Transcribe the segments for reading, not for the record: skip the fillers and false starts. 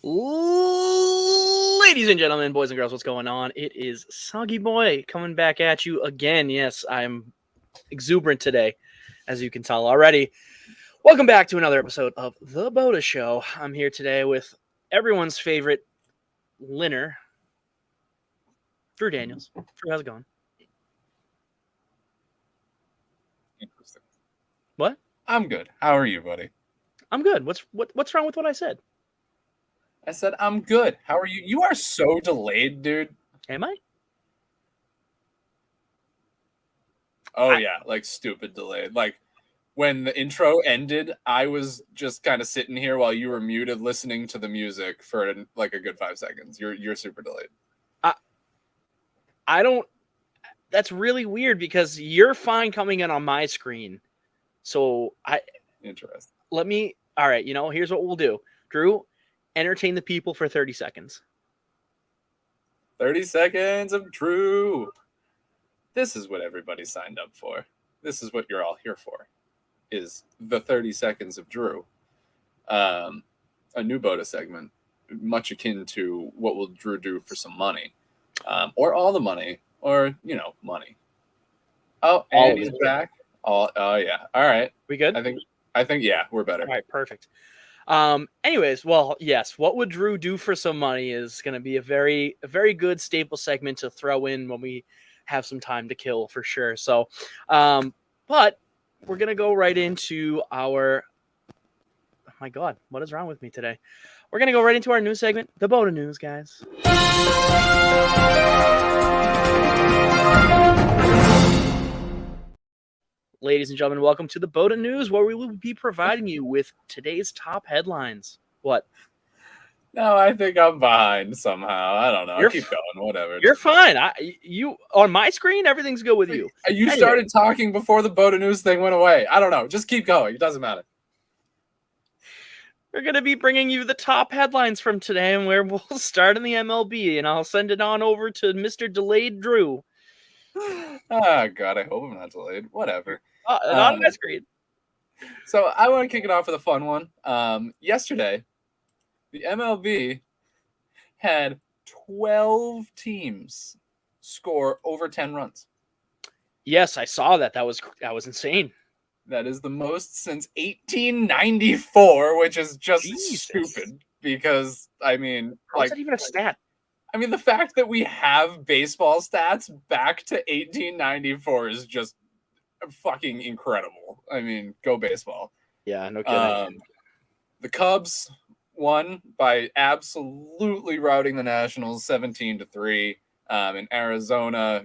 Ladies and gentlemen, boys and girls, what's going on? It is Soggi Boy coming back at you again. Yes, I'm exuberant today, as you can tell already. Welcome back to another episode of The BOTA Show. I'm here today with everyone's favorite Linner, Drew Daniels. Drew, how's it going? Interesting. What? I'm good. How are you, buddy? I'm good. What's wrong with what I said? I said I'm good. How are you? You are so delayed, dude. Am I? Oh yeah, like stupid delayed. Like when the intro ended, I was just kind of sitting here while you were muted, listening to the music for like a good 5 seconds. You're super delayed. I don't. That's really weird because you're fine coming in on my screen. So Interesting. Let me. All right. Here's what we'll do. Drew, entertain the people for 30 seconds. 30 seconds of Drew. This is what everybody signed up for. This is what you're all here for. Is the 30 seconds of Drew. A new BOTA segment, much akin to what will Drew do for some money, or all the money, or money. Oh, and he's back. Oh yeah. All right. We good? I think yeah, we're better. All right, perfect. Anyways, well, yes, what would Drew do for some money is going to be a very good staple segment to throw in when we have some time to kill for sure. So, but we're going to go right into our, oh my God, what is wrong with me today? We're going to go right into our news segment, the BOTA News, guys. Ladies and gentlemen, welcome to the BOTA News, where we will be providing you with today's top headlines. What? No, I think I'm behind somehow. I don't know. Keep going. Whatever. You're fine. You on my screen, everything's good with you. You started talking before the BOTA News thing went away. I don't know. Just keep going. It doesn't matter. We're going to be bringing you the top headlines from today, and where we'll start in the MLB, and I'll send it on over to Mr. Delayed Drew. Oh, God, I hope I'm not delayed. Whatever. Not on my screen. So I want to kick it off with a fun one. Yesterday, the MLB had 12 teams score over 10 runs. Yes, I saw that. That was insane. That is the most since 1894, which is just stupid because, I mean... How's that even a stat? I mean, the fact that we have baseball stats back to 1894 is just fucking incredible. I mean, go baseball. Yeah, no kidding. The Cubs won by absolutely routing the Nationals 17-3. In Arizona,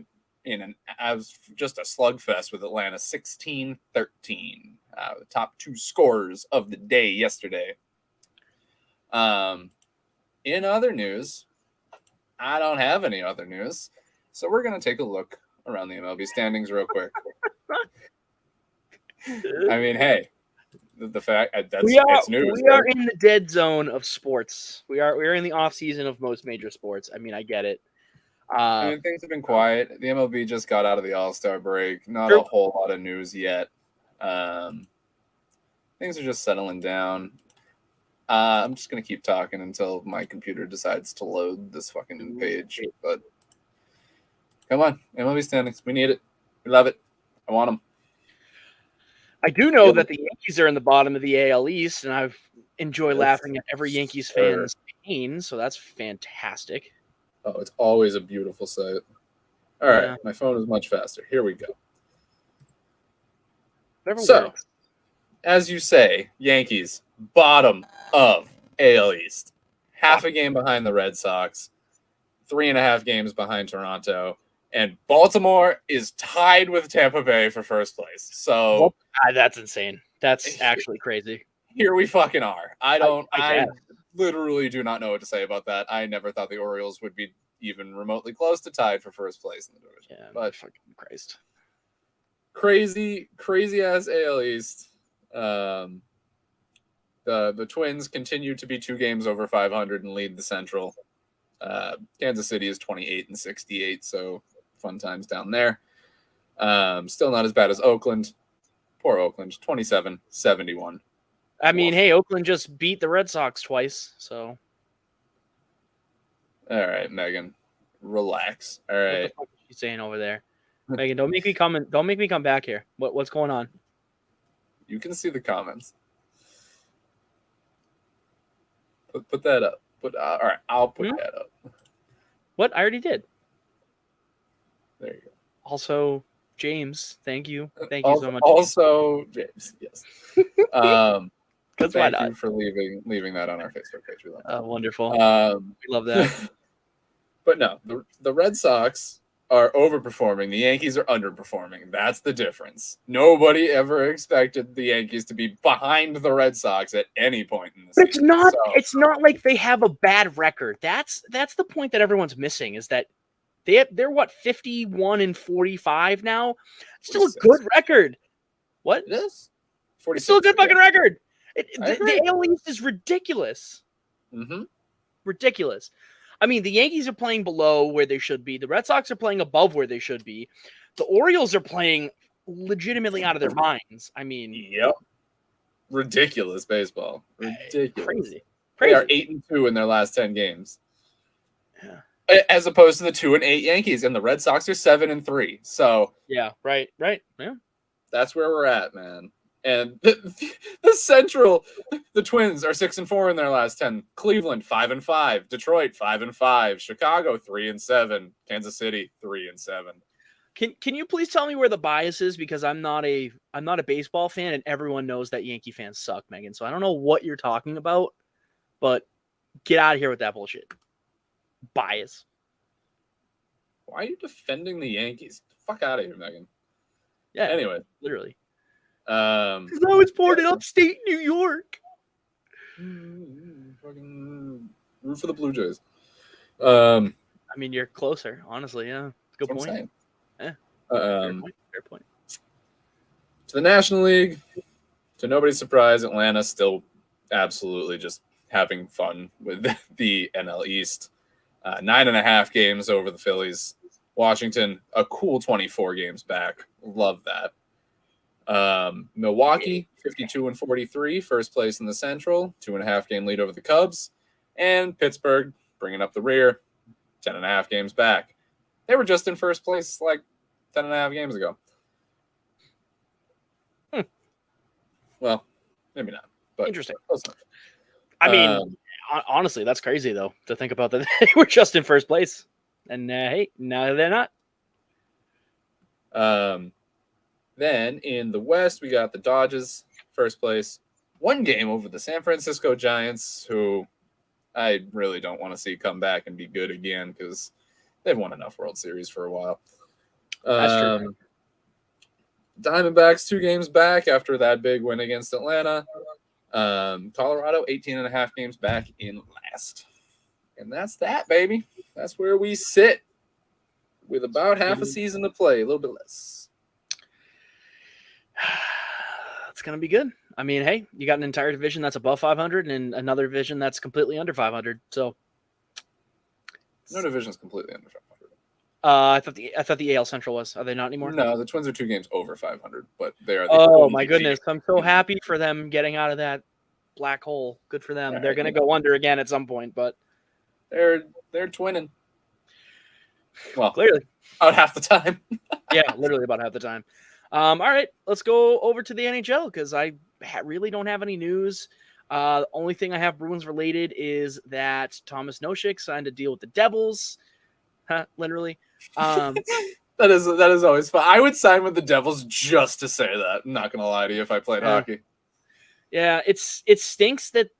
just a slugfest with Atlanta 16-13. The top two scorers of the day yesterday. In other news, I don't have any other news, so we're going to take a look around the MLB standings real quick. I mean, hey, the fact that's it's news. We are in the dead zone of sports. We are in the off season of most major sports. I mean, I get it. I mean, things have been quiet. The MLB just got out of the All-Star break. Not a whole lot of news yet. Things are just settling down. I'm just going to keep talking until my computer decides to load this fucking page. But come on, MLB standings. We need it. We love it. I want them. I do know that the Yankees are in the bottom of the AL East, and I enjoy laughing at every Yankees fan's pain, so that's fantastic. Oh, it's always a beautiful sight. All right, my phone is much faster. Here we go. So, as you say, Yankees, bottom of AL East. Half a game behind the Red Sox, 3.5 games behind Toronto, and Baltimore is tied with Tampa Bay for first place. So that's insane. That's actually crazy. Here we fucking are. I literally do not know what to say about that. I never thought the Orioles would be even remotely close to tied for first place in the division. Yeah, but fucking Christ. Crazy ass AL East. The Twins continue to be 2 games over 500 and lead the Central. Kansas City is 28-68, so fun times down there. Still not as bad as Oakland. Poor Oakland, 27-71. I mean, hey, Oakland just beat the Red Sox twice, so. All right, Megan, relax. All What the right. fuck is she saying over there? Megan, don't make me come back here. What's going on? You can see the comments. Put that up. All right, I'll put that up. What? I already did. There you go. Also, James, thank you so much. Also, James, yes. Because why thank not? you for leaving that on our Facebook page. We love that. Wonderful. We love that. But no, the Red Sox are overperforming. The Yankees are underperforming. That's the difference. Nobody ever expected the Yankees to be behind the Red Sox at any point in the season. It's not like they have a bad record. That's the point that everyone's missing, is that they're what, 51-45 now? Still 46. a good record. What? It is? 46. It's still a good fucking record. The AL East is ridiculous. Mm-hmm. Ridiculous. I mean, the Yankees are playing below where they should be. The Red Sox are playing above where they should be. The Orioles are playing legitimately out of their minds. I mean, yep. Ridiculous baseball. Ridiculous. Crazy. They are 8-2 in their last 10 games. Yeah. As opposed to the 2-8 Yankees, and the Red Sox are 7-3. So yeah, right. Yeah. That's where we're at, man. And the Central, the Twins are 6-4 in their last 10. Cleveland 5-5, Detroit 5-5, Chicago 3-7, Kansas City 3-7. Can you please tell me where the bias is, because I'm not a baseball fan, and everyone knows that Yankee fans suck, Megan. So I don't know what you're talking about, but get out of here with that bullshit. Bias. Why are you defending the Yankees? Get the fuck out of here, Megan. Yeah. Anyway, literally. Because I was born in upstate New York. Fucking root for the Blue Jays. I mean, you're closer, honestly. Yeah, good point. Yeah. Fair point. To the National League, to nobody's surprise, Atlanta still absolutely just having fun with the NL East. 9.5 games over the Phillies. Washington, a cool 24 games back. Love that. Milwaukee, 52-43, first place in the Central, 2.5 game lead over the Cubs. And Pittsburgh, bringing up the rear, 10.5 games back. They were just in first place like 10.5 games ago. Well, maybe not. But interesting. Close enough. I mean, honestly, that's crazy, though, to think about that they were just in first place. And, hey, now they're not. Then in the West, we got the Dodgers, first place. 1 game over the San Francisco Giants, who I really don't want to see come back and be good again because they've won enough World Series for a while. That's true. Diamondbacks 2 games back after that big win against Atlanta. Colorado 18.5 games back in last. And that's that, baby. That's where we sit with about half a season to play, a little bit less. It's going to be good. I mean, hey, you got an entire division that's above 500 and another division that's completely under 500. So no division's completely under 500. I thought the AL Central was. Are they not anymore? No, the Twins are 2 games over 500, but they are. Oh my goodness! I'm so happy for them getting out of that black hole. Good for them. Right, they're going to go under again at some point, but they're twinning. Well, clearly, about half the time. Yeah, literally about half the time. All right, let's go over to the NHL because I really don't have any news. The only thing I have Bruins related is that Thomas Noshik signed a deal with the Devils. Literally. That is always fun. I would sign with the Devils just to say that. I'm not gonna lie to you if I played hockey. Yeah, it stinks that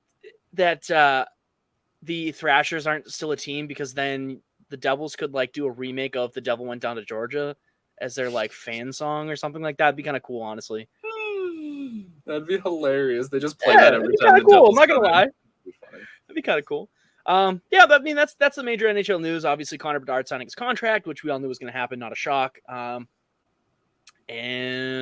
the Thrashers aren't still a team, because then the Devils could like do a remake of The Devil Went Down to Georgia as their like fan song or something like that. It'd be kind of cool, honestly. That'd be hilarious. They just play that every time. Cool. I'm not gonna lie. That'd be kind of cool. Yeah, but I mean that's the major NHL news. Obviously, Connor Bedard signing his contract, which we all knew was going to happen. Not a shock. And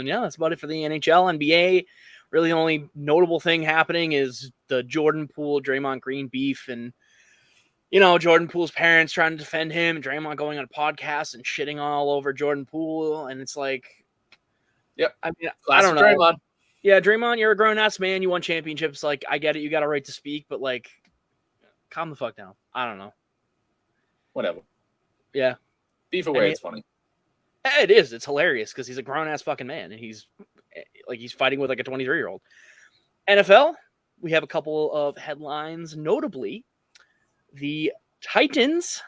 yeah, that's about it for the NHL. NBA. Really, the only notable thing happening is the Jordan Poole, Draymond Green beef, and Jordan Poole's parents trying to defend him, and Draymond going on a podcast and shitting all over Jordan Poole, and it's like, yep. I mean, I don't know. Draymond. Yeah, Draymond, you're a grown-ass man. You won championships. Like, I get it. You got a right to speak, but, like, calm the fuck down. I don't know. Whatever. Yeah. Beef away, it's funny. It is. It's hilarious because he's a grown ass fucking man and he's fighting with like a 23-year-old. NFL, we have a couple of headlines, notably the Titans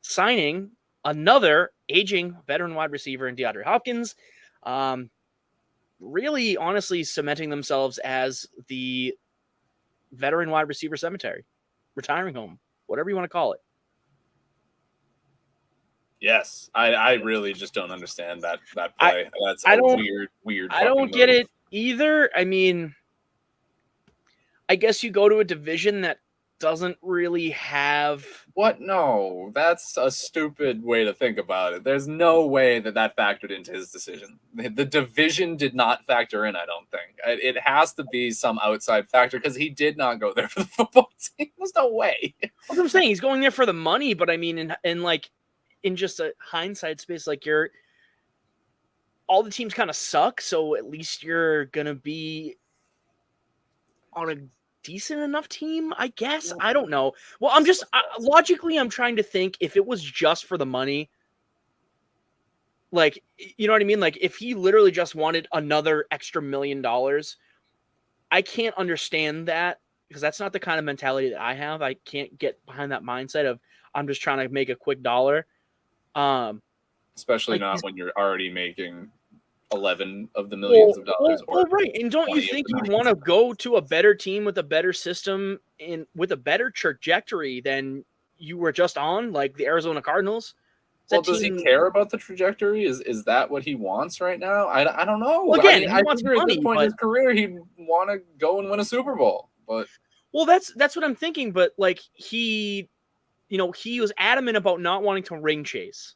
signing another aging veteran wide receiver in DeAndre Hopkins. Really, honestly, cementing themselves as the veteran wide receiver cemetery, retiring home, whatever you want to call it. Yes, I really just don't understand that play. That's weird. I don't get it either. I mean, I guess you go to a division that doesn't really have what? No, that's a stupid way to think about it. There's no way that factored into his decision. The division did not factor in. I don't think it has to be some outside factor because he did not go there for the football team. There's no way. What I'm saying, he's going there for the money, but I mean, in just a hindsight space, like all the teams kind of suck, so at least you're gonna be on a decent enough team, I guess. I don't know. Well, I'm just logically, I'm trying to think if it was just for the money, like, you know what I mean? Like, if he literally just wanted another extra $1 million, I can't understand that because that's not the kind of mentality that I have. I can't get behind that mindset of I'm just trying to make a quick dollar. Especially not when you're already making 11 of the millions of dollars. Well, right. And don't you think you'd want to go to a better team with a better system and with a better trajectory than you were just on, like the Arizona Cardinals? Well, does he care about the trajectory? Is that what he wants right now? I don't know. Well, again, I wants money, at this point in his career, he'd want to go and win a Super Bowl. But well, that's what I'm thinking. But like he was adamant about not wanting to ring chase,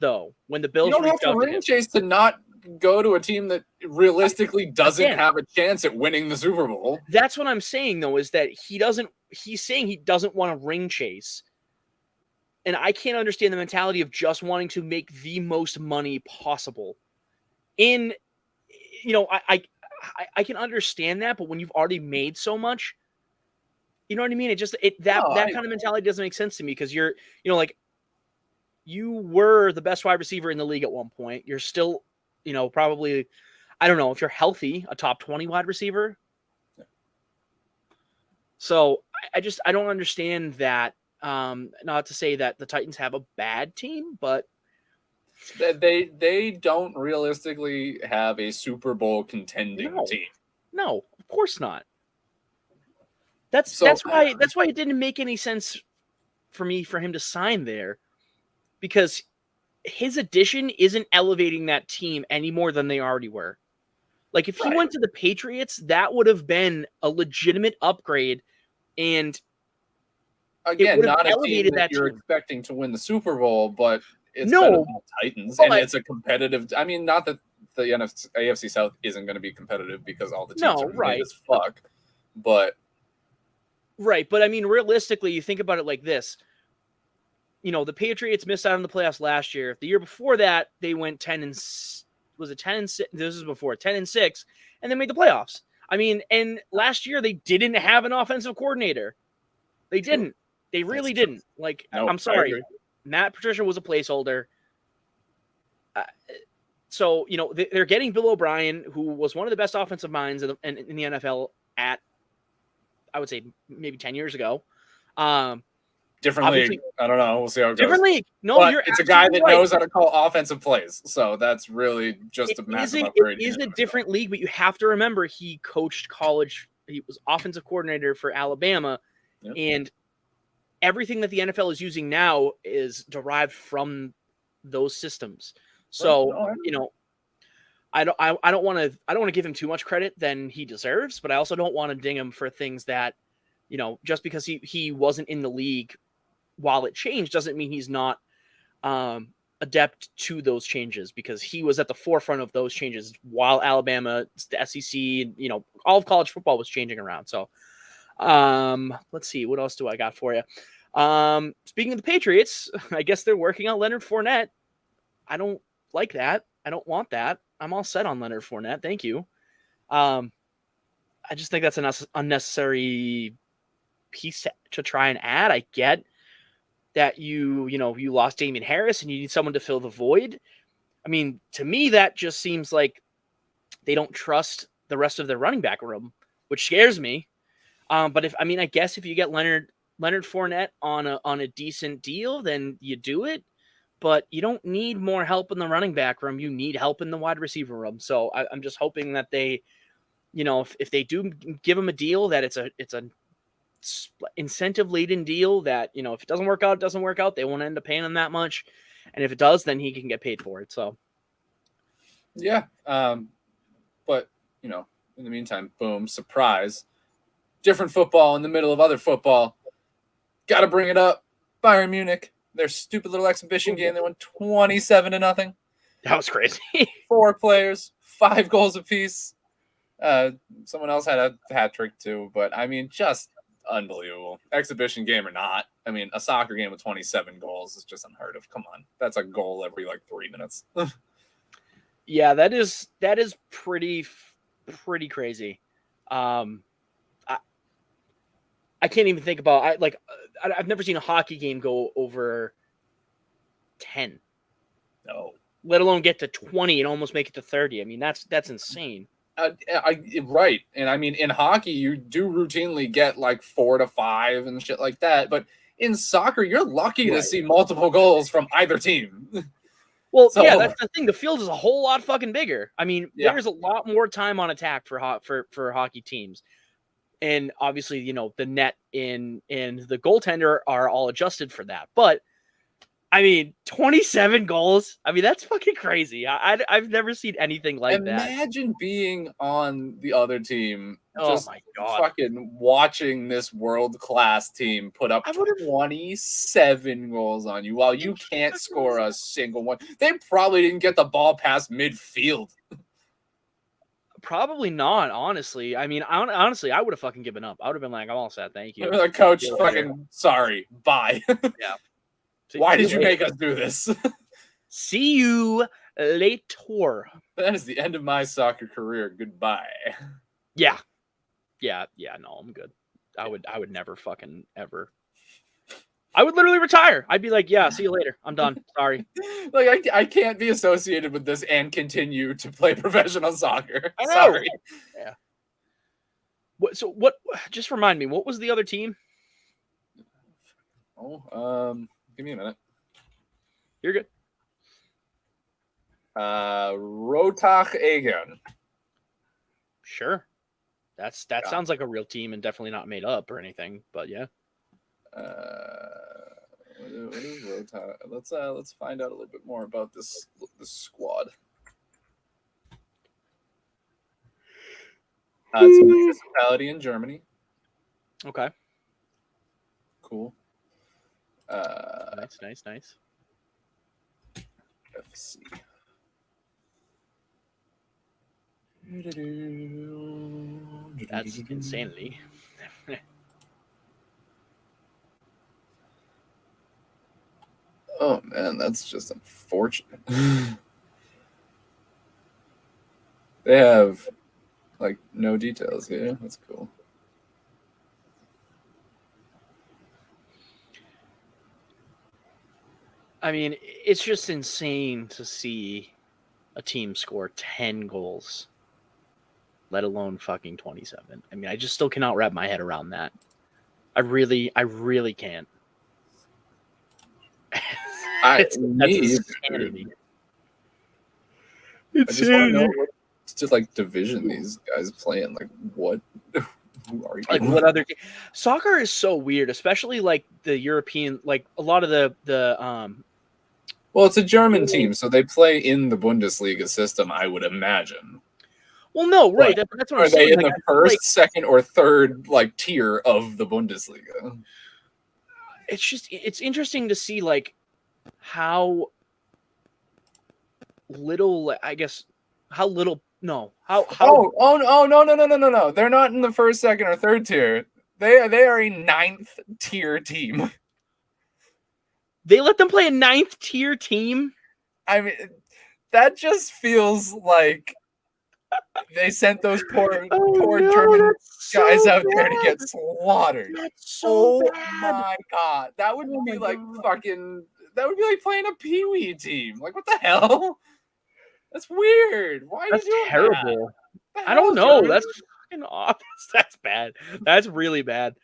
though. When the Bills, you don't have to ring chase to not go to a team that realistically doesn't have a chance at winning the Super Bowl. That's what I'm saying, though, is that he's saying he doesn't want to ring chase. And I can't understand the mentality of just wanting to make the most money possible. And, I can understand that, but when you've already made so much, you know what I mean? That kind of mentality doesn't make sense to me because you're, like, you were the best wide receiver in the league at one point. You're still, probably, I don't know if you're healthy, a top 20 wide receiver. Yeah. So I don't understand that. Not to say that the Titans have a bad team, but they don't realistically have a Super Bowl contending team. No, of course not. That's why it didn't make any sense for him to sign there, because his addition isn't elevating that team any more than they already were. Like if he went to the Patriots, that would have been a legitimate upgrade, and again, not a team that you're expecting to win the Super Bowl, but it's better than the Titans, and it's a competitive. I mean, not that the AFC South isn't going to be competitive because all the teams are right as fuck, but But I mean, realistically, you think about it like this. The Patriots missed out on the playoffs last year. The year before that, they went 10 and 6? This is before 10 and 6, and they made the playoffs. I mean, and last year they didn't have an offensive coordinator. They didn't. They really didn't. Like, nope, I'm sorry. Matt Patricia was a placeholder. So, they're getting Bill O'Brien, who was one of the best offensive minds in the NFL at, I would say, maybe 10 years ago. Different league. I don't know. We'll see how it goes. Different league. No, but it's a guy that knows how to call offensive plays. So that's really just a massive upgrade. It is a different league, but you have to remember he coached college. He was offensive coordinator for Alabama. Yep. And everything that the NFL is using now is derived from those systems. So, I don't want to give him too much credit than he deserves, but I also don't want to ding him for things that, just because he wasn't in the league while it changed doesn't mean he's not adept to those changes, because he was at the forefront of those changes while Alabama, the SEC, all of college football was changing around. So let's see, what else do I got for you? Speaking of the Patriots, I guess they're working on Leonard Fournette. I don't like that. I don't want that. I'm all set on Leonard Fournette. Thank you. I just think that's an unnecessary piece to try and add. I get that you lost Damian Harris and you need someone to fill the void. I mean, to me, that just seems like they don't trust the rest of their running back room, which scares me. But I guess if you get Leonard Fournette on a decent deal, then you do it. But you don't need more help in the running back room. You need help in the wide receiver room. So I'm just hoping that they, if they do give him a deal, that it's a incentive laden deal that, if it doesn't work out, it doesn't work out. They won't end up paying him that much. And if it does, then he can get paid for it. So, yeah. But, in the meantime, boom, surprise. Different football in the middle of other football. Got to bring it up. Bayern Munich, their stupid little exhibition game. They won 27-0. That was crazy. 4 players, 5 goals apiece. Someone else had a hat trick too, but just unbelievable. Exhibition game or not, a soccer game with 27 goals is just unheard of. Come on, that's a goal every 3 minutes. Yeah, that is pretty crazy. I can't even think about. I've never seen a hockey game go over 10. No, let alone get to 20 and almost make it to 30. That's insane. Right, and in hockey, you do routinely get 4 to 5 and shit like that. But in soccer, you're lucky to see multiple goals from either team. Well, yeah, that's the thing. The field is a whole lot fucking bigger. There's a lot more time on attack for hockey teams. And obviously, the net and the goaltender are all adjusted for that. But 27 goals. That's fucking crazy. I've never seen anything like that. Imagine being on the other team. Oh my God. Fucking watching this world-class team put up 27 goals on you while you can't score a single one. They probably didn't get the ball past midfield. Probably not, honestly. Honestly, I would have fucking given up. I would have been like, I'm all set, thank you. The coach, fucking sorry, bye. Yeah. Why did you make us do this? See you later. That is the end of my soccer career. Goodbye. Yeah. No, I'm good. I would never fucking ever. I would literally retire. I'd be like, yeah, see you later. I'm done. Sorry. I can't be associated with this and continue to play professional soccer. I know. Sorry. Yeah. What? Just remind me. What was the other team? Give me a minute. You're good. Rotach Egon. Sure. That sounds like a real team and definitely not made up or anything. But yeah. What is Rotach? Let's find out a little bit more about this squad. It's a municipality in Germany. Okay. Cool. Nice. FC. That's insanity. Oh man, that's just unfortunate. They have no details here. That's cool. It's just insane to see a team score 10 goals, let alone fucking 27. I just still cannot wrap my head around that. I really can't. That's insanity. I just want to know what division these guys play in. What? Who are you? What other? Soccer is so weird, especially the European. A lot of the. Well, it's a German team, so they play in the Bundesliga system, I would imagine. Well, no, right. That's what I'm saying. Are they in the first, second, or third tier of the Bundesliga? It's interesting to see how little, I guess, how little. No, how. No. They're not in the first, second, or third tier. They are a 9th tier team. They let them play a 9th tier team? That just feels like They sent those poor no, tournament that's so guys out there to bad. get slaughtered. That's so Oh bad. my god. That would Oh be my like God. fucking that would be like playing a Pee-wee team. Like what the hell? That's weird. Why are you That's doing that? terrible. What the I don't hell, know. Jordan? That's fucking awful. That's bad. That's really bad.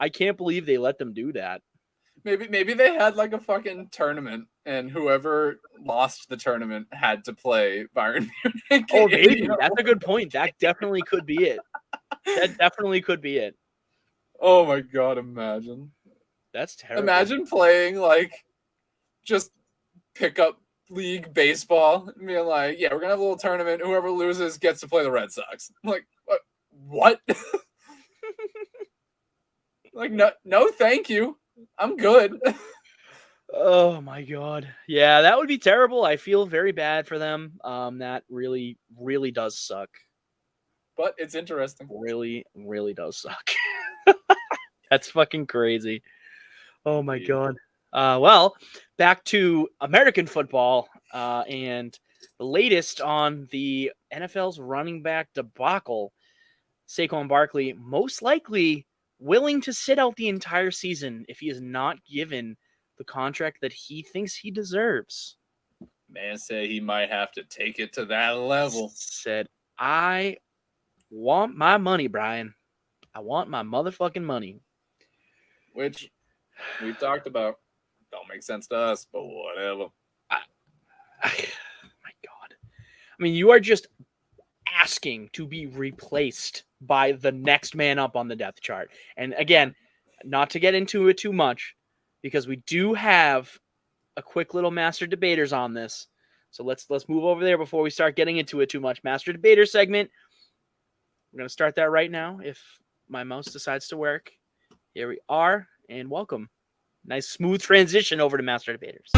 I can't believe they let them do that. Maybe they had like a fucking tournament and whoever lost the tournament had to play Bayern Munich. Oh, maybe. That's a good point. That definitely could be it. That definitely could be it. Oh my god, imagine. That's terrible. Imagine playing like just pickup league baseball and being like, yeah, we're gonna have a little tournament. Whoever loses gets to play the Red Sox. I'm like, what? Like, no, thank you. I'm good. Oh my God. Yeah, that would be terrible. I feel very bad for them. That really, really does suck. But it's interesting. Really, really does suck. That's fucking crazy. Oh my God. Well, back to American football and the latest on the NFL's running back debacle. Saquon Barkley most likely willing to sit out the entire season if he is not given the contract that he thinks he deserves. Man say he might have to take it to that level. Said, I want my money, Brian. I want my motherfucking money. Which we've talked about. Don't make sense to us, but whatever. My God. I mean, you are just asking to be replaced by the next man up on the depth chart. And again, not to get into it too much, because we do have a quick little master debaters on this. So let's move over there before we start getting into it too much. Master debater segment. We're going to start that right now if my mouse decides to work. Here we are, and welcome. Nice smooth transition over to master debaters.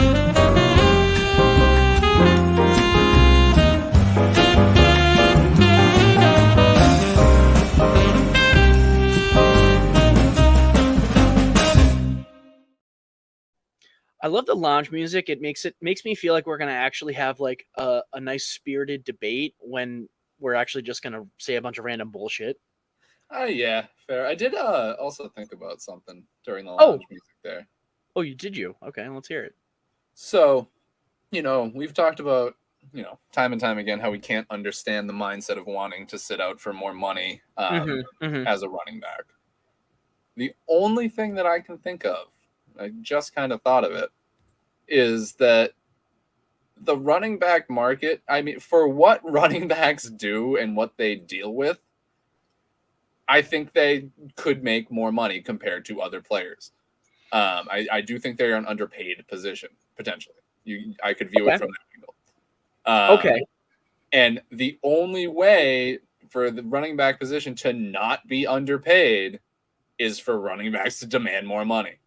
I love the lounge music. It makes me feel like we're gonna actually have like a nice spirited debate when we're actually just gonna say a bunch of random bullshit. Yeah, fair. I did also think about something during the lounge music there. Oh, you? Okay, let's hear it. So, we've talked about, time and time again how we can't understand the mindset of wanting to sit out for more money as a running back. The only thing that I can think of, I just kind of thought of it, is that the running back market, I mean, for what running backs do and what they deal with, I think they could make more money compared to other players. I do think they're an underpaid position, potentially. I could view it from that angle. Okay. And the only way for the running back position to not be underpaid is for running backs to demand more money.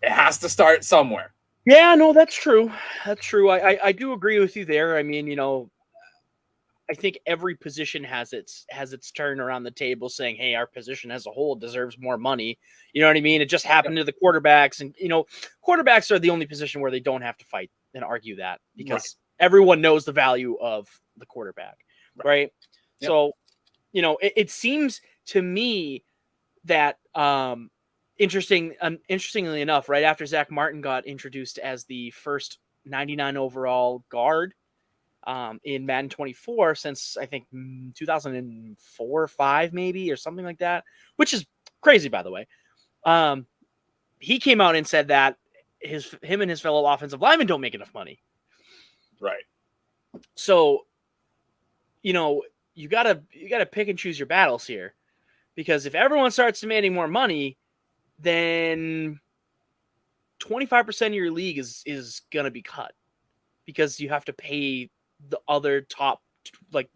It has to start somewhere. Yeah, no, that's true. That's true. I do agree with you there. I mean, I think every position has its turn around the table saying, hey, our position as a whole deserves more money. You know what I mean? It just happened to the quarterbacks. And, quarterbacks are the only position where they don't have to fight and argue that because everyone knows the value of the quarterback. Right. Yep. So, it seems to me that interestingly enough, right after Zach Martin got introduced as the first 99 overall guard in Madden 24 since I think 2004 or 5 maybe or something like that, which is crazy, by the way. He came out and said that him and his fellow offensive linemen don't make enough money. Right. So, you gotta pick and choose your battles here, because if everyone starts demanding more money, then 25% of your league is gonna be cut because you have to pay the other top, like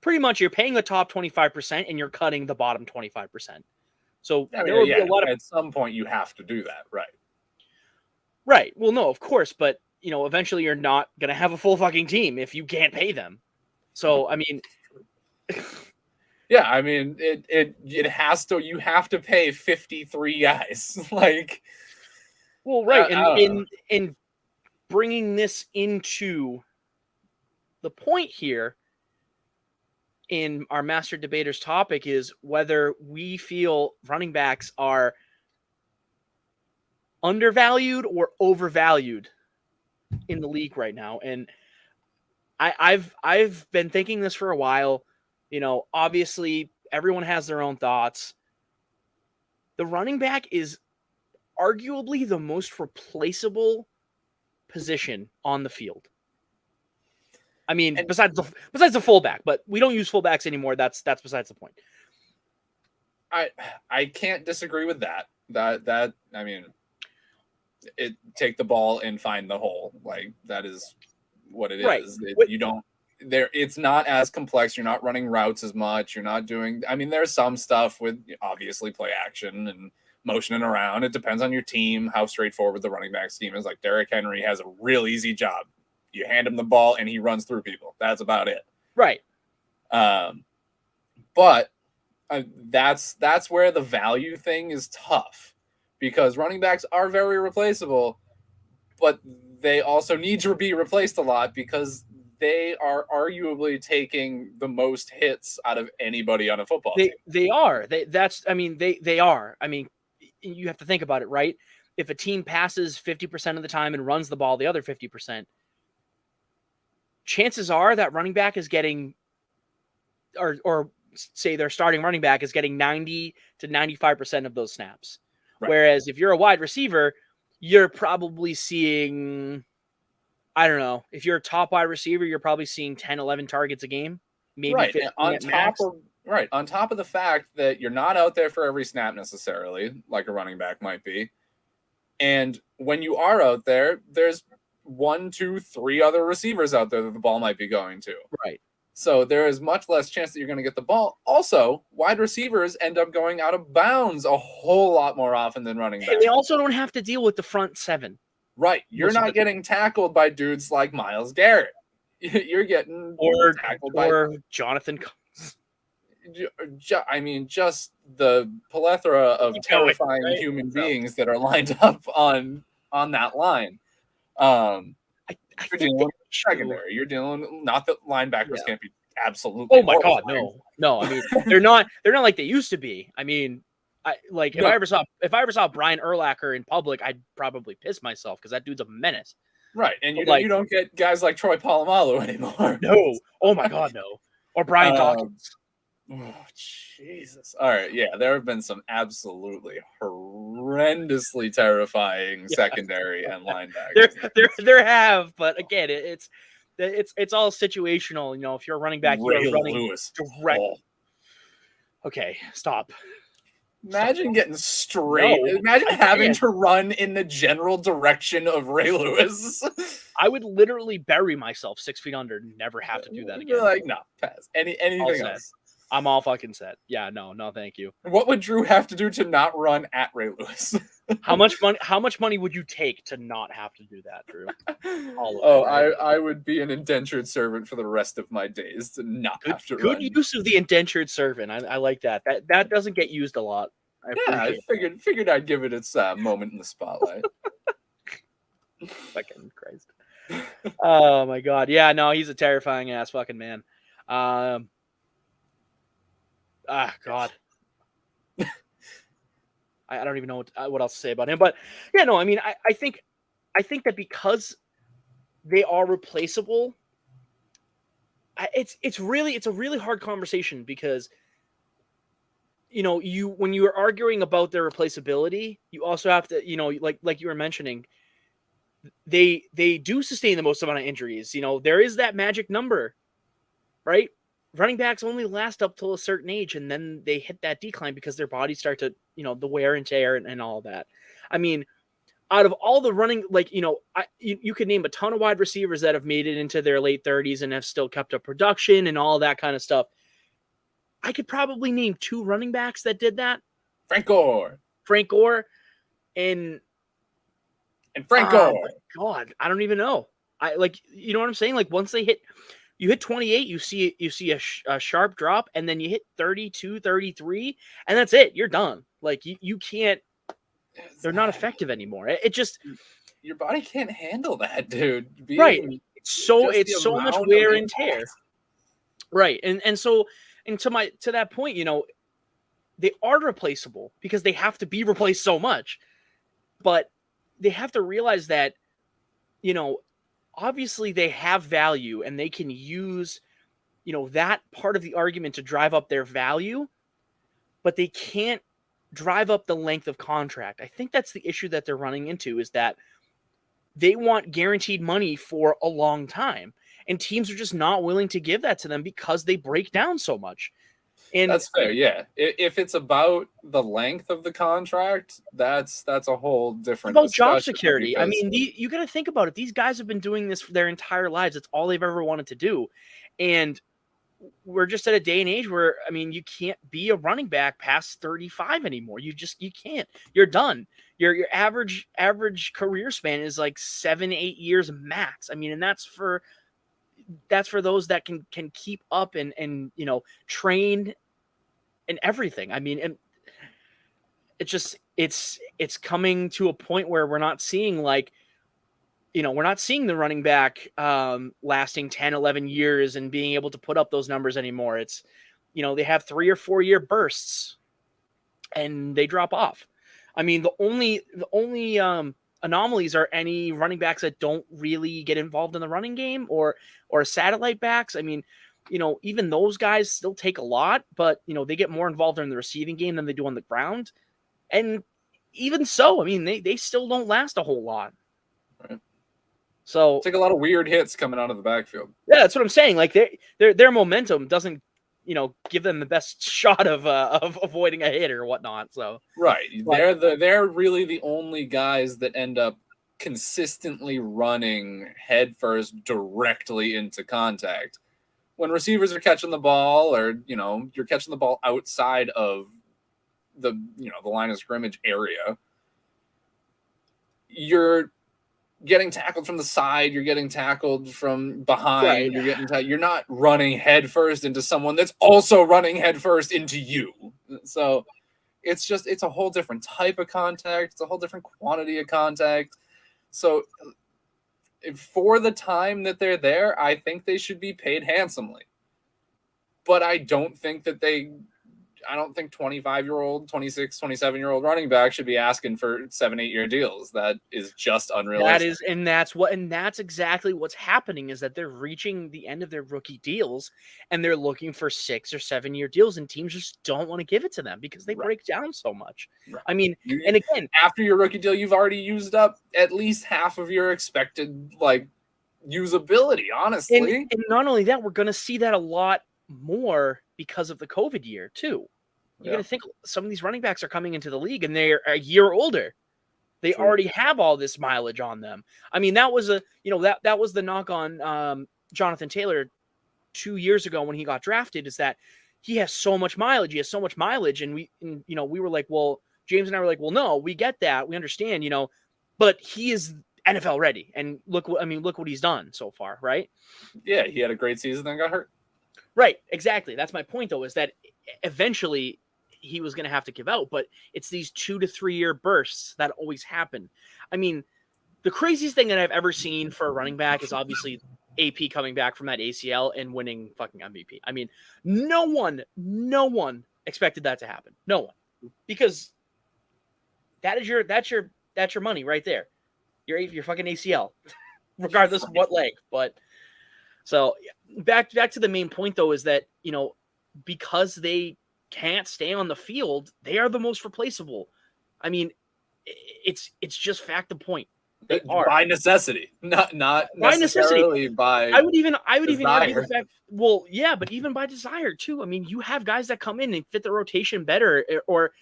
pretty much you're paying the top 25% and you're cutting the bottom 25%. So there will be a lot of, at some point you have to do that, right? Right. Well, no, of course, but eventually you're not gonna have a full fucking team if you can't pay them. So I mean, yeah, I mean it has to. You have to pay 53 guys, like. Well, right, and in bringing this into the point here, in our master debaters topic is whether we feel running backs are undervalued or overvalued in the league right now. And I've been thinking this for a while. Obviously everyone has their own thoughts. The running back is arguably the most replaceable position on the field. I mean, besides the fullback, but we don't use fullbacks anymore. That's besides the point. I can't disagree with that. That I mean, take the ball and find the hole. Like, that is what it is. You don't there. It's not as complex. You're not running routes as much. You're not doing. I mean, there's some stuff with obviously play action and motioning around. It depends on your team, how straightforward the running back scheme is. Like, Derrick Henry has a real easy job. You hand him the ball and he runs through people. That's about it. Right. But that's where the value thing is tough, because running backs are very replaceable, but they also need to be replaced a lot because they are arguably taking the most hits out of anybody on a football team. They are. They are. I mean, you have to think about it, right? If a team passes 50% of the time and runs the ball the other 50%, chances are that running back is getting, or say their starting running back is getting 90 to 95% of those snaps. Right. Whereas if you're a wide receiver, you're probably seeing, I don't know, if you're a top wide receiver, you're probably seeing 10, 11 targets a game. Maybe right. 15 on top of the fact that you're not out there for every snap necessarily, like a running back might be. And when you are out there, there's 1, 2, 3 other receivers out there that the ball might be going to. Right. So there is much less chance that you're going to get the ball. Also, wide receivers end up going out of bounds a whole lot more often than running backs. And they also don't have to deal with the front 7. Right. You're not getting tackled by dudes like Myles Garrett. You're getting tackled by Jonathan Combs. I mean, just the plethora of terrifying human beings that are lined up on that line. You're dealing with secondary. You're dealing, not that linebackers can't be absolutely. Oh my god, no. I mean, they're not like they used to be. I mean, if I ever saw Brian Urlacher in public, I'd probably piss myself because that dude's a menace. Right, and you don't get guys like Troy Polamalu anymore. No, oh my god, no. Or Brian Dawkins. Oh, Jesus. All right, yeah, there have been some absolutely horrendously terrifying secondary and linebackers. There have, but again, it's all situational. If you're a running back, you're running Lewis. direct. Oh. Okay, stop. Imagine getting straight. No, imagine having to run in the general direction of Ray Lewis. I would literally bury myself 6 feet under and never have to do that again. You're like, no, pass. Anything else? I'm all fucking set. Yeah, no, thank you. What would Drew have to do to not run at Ray Lewis? How much money would you take to not have to do that, Drew? I would be an indentured servant for the rest of my days to not have to run. Good use of the indentured servant. I like that. That doesn't get used a lot. I figured I'd give it its moment in the spotlight. Fucking Christ. Oh my god. Yeah, no, he's a terrifying ass fucking man. God. I don't even know what else to say about him, but yeah, no, I mean, I think that because they are replaceable, it's a really hard conversation because when you are arguing about their replaceability, you also have to like you were mentioning, they do sustain the most amount of injuries. There is that magic number, right? Running backs only last up till a certain age, and then they hit that decline because their bodies start to, the wear and tear and all that. I mean, out of all the running, you could name a ton of wide receivers that have made it into their late 30s and have still kept up production and all that kind of stuff. I could probably name 2 running backs that did that. Frank Gore, and Frank Gore. God, I don't even know. You know what I'm saying? Like, once you hit 28, you see a sharp drop, and then you hit 32, 33, and that's it. You're done. Like, you can't. They're not effective anymore. It just, your body can't handle that, dude. Right. It's so much wear and tear. Right. And so, and to that point, they are replaceable because they have to be replaced so much. But they have to realize that, obviously they have value and they can use, that part of the argument to drive up their value, but they can't drive up the length of contract. I think that's the issue that they're running into, is that they want guaranteed money for a long time. And teams are just not willing to give that to them because they break down so much. And That's fair, yeah. If it's about the length of the contract, that's a whole different about job discussion. security. I Because mean, you got to think about it. These guys have been doing this for their entire lives. It's all they've ever wanted to do. And we're just at a day and age where, I mean, you can't be a running back past 35 anymore. You can't. You're done. Your average career span is like 7-8 years max. I mean, and that's for those that can keep up and train and everything. I mean, and it's coming to a point where we're not seeing we're not seeing the running back lasting 10, 11 years and being able to put up those numbers anymore. It's, they have 3 or 4 year bursts and they drop off. I mean, the only anomalies are any running backs that don't really get involved in the running game or satellite backs. I mean, even those guys still take a lot, but, they get more involved in the receiving game than they do on the ground. And even so, I mean, they still don't last a whole lot. Right. So take a lot of weird hits coming out of the backfield. Yeah, that's what I'm saying. Like their momentum doesn't, give them the best shot of avoiding a hit or whatnot. So right, they're really the only guys that end up consistently running headfirst directly into contact. When receivers are catching the ball, or you're catching the ball outside of the the line of scrimmage area, you're getting tackled from the side, you're getting tackled from behind, right. You're not running headfirst into someone that's also running headfirst into you. So it's a whole different type of contact. It's a whole different quantity of contact. So for the time that they're there, I think they should be paid handsomely. But I don't think 25-year-old, 26, 27-year-old running back should be asking for 7-8 year deals. That is just unrealistic. That's exactly what's happening, is that they're reaching the end of their rookie deals and they're looking for 6 or 7 year deals, and teams just don't want to give it to them because they break down so much. Right. I mean, and again, after your rookie deal, you've already used up at least half of your expected usability, honestly. And not only that, we're going to see that a lot more because of the COVID year too. You got to think, some of these running backs are coming into the league and they're a year older. They already have all this mileage on them. I mean, that was that was the knock on Jonathan Taylor 2 years ago when he got drafted, is that he has so much mileage. And we were like, well, James and I were like, well, no, we get that. We understand, but he is NFL ready. And look what he's done so far. Right. Yeah. He had a great season, then got hurt. Right. Exactly. That's my point, though, is that eventually he was going to have to give out, but it's these 2 to 3 year bursts that always happen. I mean, the craziest thing that I've ever seen for a running back is obviously AP coming back from that ACL and winning fucking MVP. I mean, no one expected that to happen. No one, because that's your money right there. Your fucking ACL, regardless of what leg. But so back to the main point, though, is that, because they can't stay on the field, they are the most replaceable. I mean, it's just fact of point. They are by necessity, not by necessity. By I would even argue the fact. Well, yeah, but even by desire too. I mean, you have guys that come in and fit the rotation better, or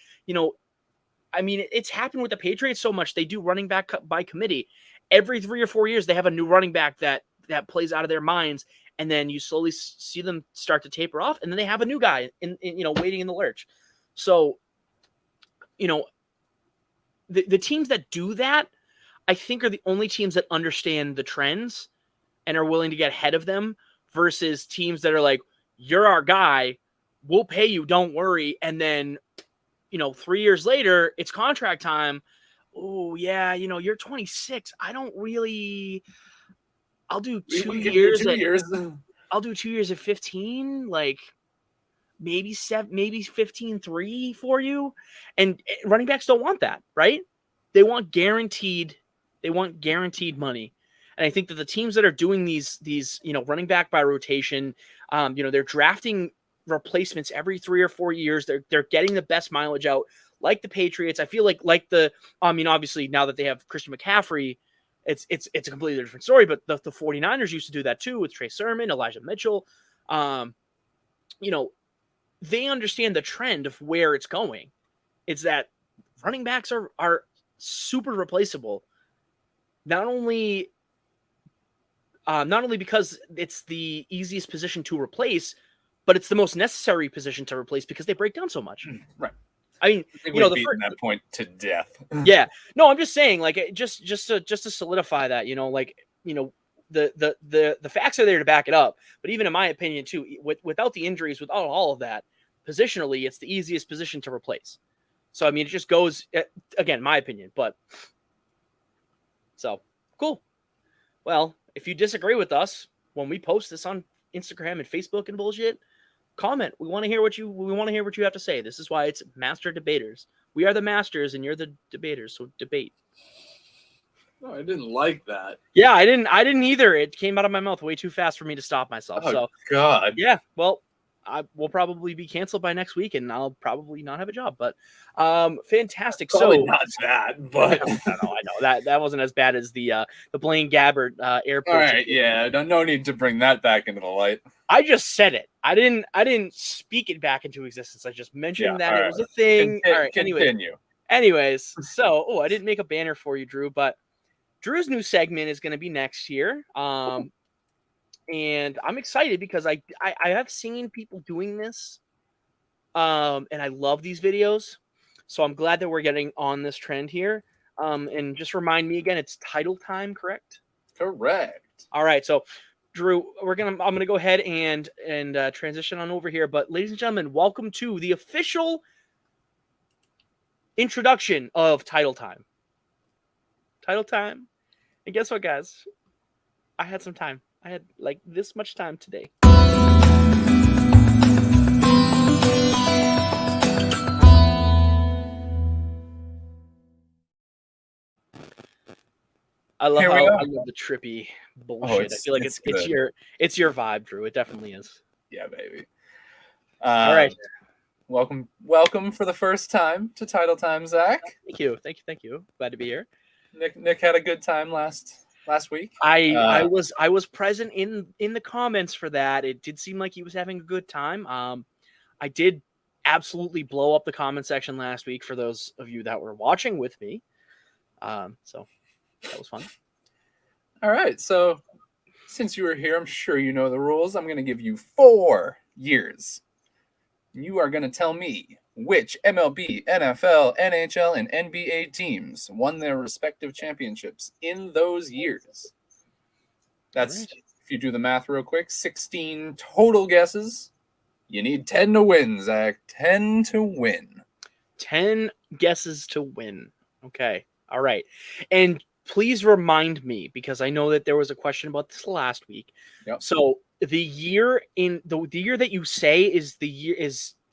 I mean, it's happened with the Patriots so much. They do running back by committee. Every 3 or 4 years, they have a new running back that plays out of their minds, and then you slowly see them start to taper off, and then they have a new guy in waiting in the lurch. So, the teams that do that, I think, are the only teams that understand the trends and are willing to get ahead of them, versus teams that are like, you're our guy, we'll pay you, don't worry. And then, 3 years later, it's contract time. Oh yeah, you're 26. I don't really. I'll do 2 years. 2 years. I'll do 2 years at 15, like maybe 15-3 for you. And running backs don't want that, right? They want guaranteed money. And I think that the teams that are doing these running back by rotation, they're drafting replacements every 3 or 4 years. They're getting the best mileage out, like the Patriots. I feel like obviously now that they have Christian McCaffrey, it's a completely different story. But the 49ers used to do that too with Trey Sermon, Elijah Mitchell. They understand the trend of where it's going. It's that running backs are super replaceable. Not only because it's the easiest position to replace, but it's the most necessary position to replace because they break down so much. Right. I mean, we've beaten that point to death. Yeah. No, I'm just saying, like, just to solidify that, the facts are there to back it up. But even in my opinion, too, without the injuries, without all of that, positionally, it's the easiest position to replace. So, I mean, it just goes, again, my opinion. But, so, cool. Well, if you disagree with us, when we post this on Instagram and Facebook and bullshit, comment. We want to hear what you have to say. This is why it's Master Debaters. We are the masters and you're the debaters, so debate. No, I didn't like that. Yeah, I didn't either. It came out of my mouth way too fast for me to stop myself. Oh, so God. Yeah, well, I will probably be canceled by next week and I'll probably not have a job. But fantastic. Probably not that, but I know that wasn't as bad as the Blaine Gabbert airport. All right, yeah, no need to bring that back into the light. I just said it. I didn't speak it back into existence. I just mentioned that it was a thing. All right, continue. Anyways, so I didn't make a banner for you, Drew, but Drew's new segment is going to be next year. And I'm excited because I have seen people doing this. And I love these videos. So I'm glad that we're getting on this trend here. And just remind me again, it's title time, correct? Correct. All right. So Drew, I'm gonna go ahead and transition on over here. But ladies and gentlemen, welcome to the official introduction of Title Time. Title Time. And guess what, guys? I had some time. I had like this much time today. I love the trippy bullshit. I feel like it's your vibe, Drew. It definitely is. Yeah, baby. All right. Welcome for the first time to Title Time, Zach. Thank you. Glad to be here. Nick had a good time last week. I was present in the comments for that. It did seem like he was having a good time. I did absolutely blow up the comment section last week for those of you that were watching with me. So that was fun. All right. So since you were here, I'm sure you know the rules. I'm going to give you 4 years. You are going to tell me which MLB, NFL, NHL, and NBA teams won their respective championships in those years. That's, right. If you do the math real quick, 16 total guesses. You need 10 to win, Zach. 10 to win. 10 guesses to win. Okay. All right. And please remind me, because I know that there was a question about this last week. Yep. So the year that you say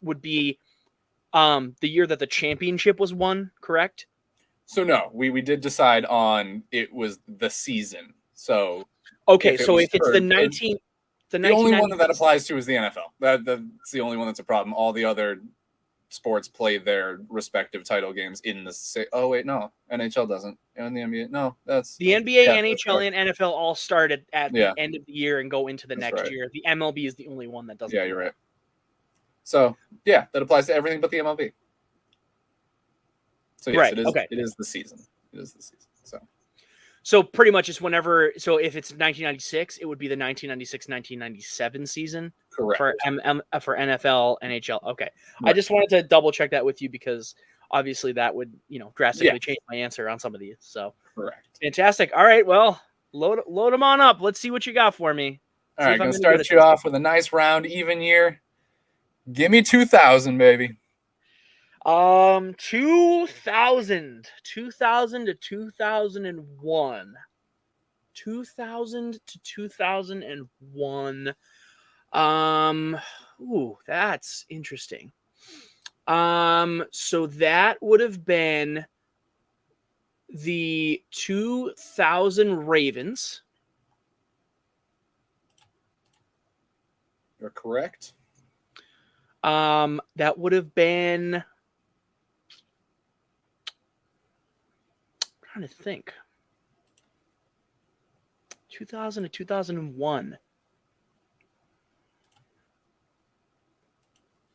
would be the year that the championship was won, correct? So no, we did decide on it was the season. So okay, if it's the only one that applies to is the NFL. That's the only one that's a problem. All the other sports play their respective title games in the NHL doesn't, and the NBA. No, that's the NBA, NHL, and NFL all start at the end of the year and go into the next year. The MLB is the only one that doesn't. Yeah, you're right. So yeah, that applies to everything but the MLB. So yes, it is. Okay. It is the season. So pretty much it's whenever. So if it's 1996, it would be the 1996-1997 season. Correct. For NFL, NHL. Okay. Right. I just wanted to double check that with you because obviously that would drastically change my answer on some of these. So correct. Fantastic. All right. Well, load them on up. Let's see what you got for me. All right. Gonna start you off with a nice round even year. Give me 2000, baby. 2000 to 2001. 2000 to 2001. Ooh, that's interesting. So that would have been the 2000 Ravens. You're correct. That would have been. I'm trying to think. 2000 to 2001.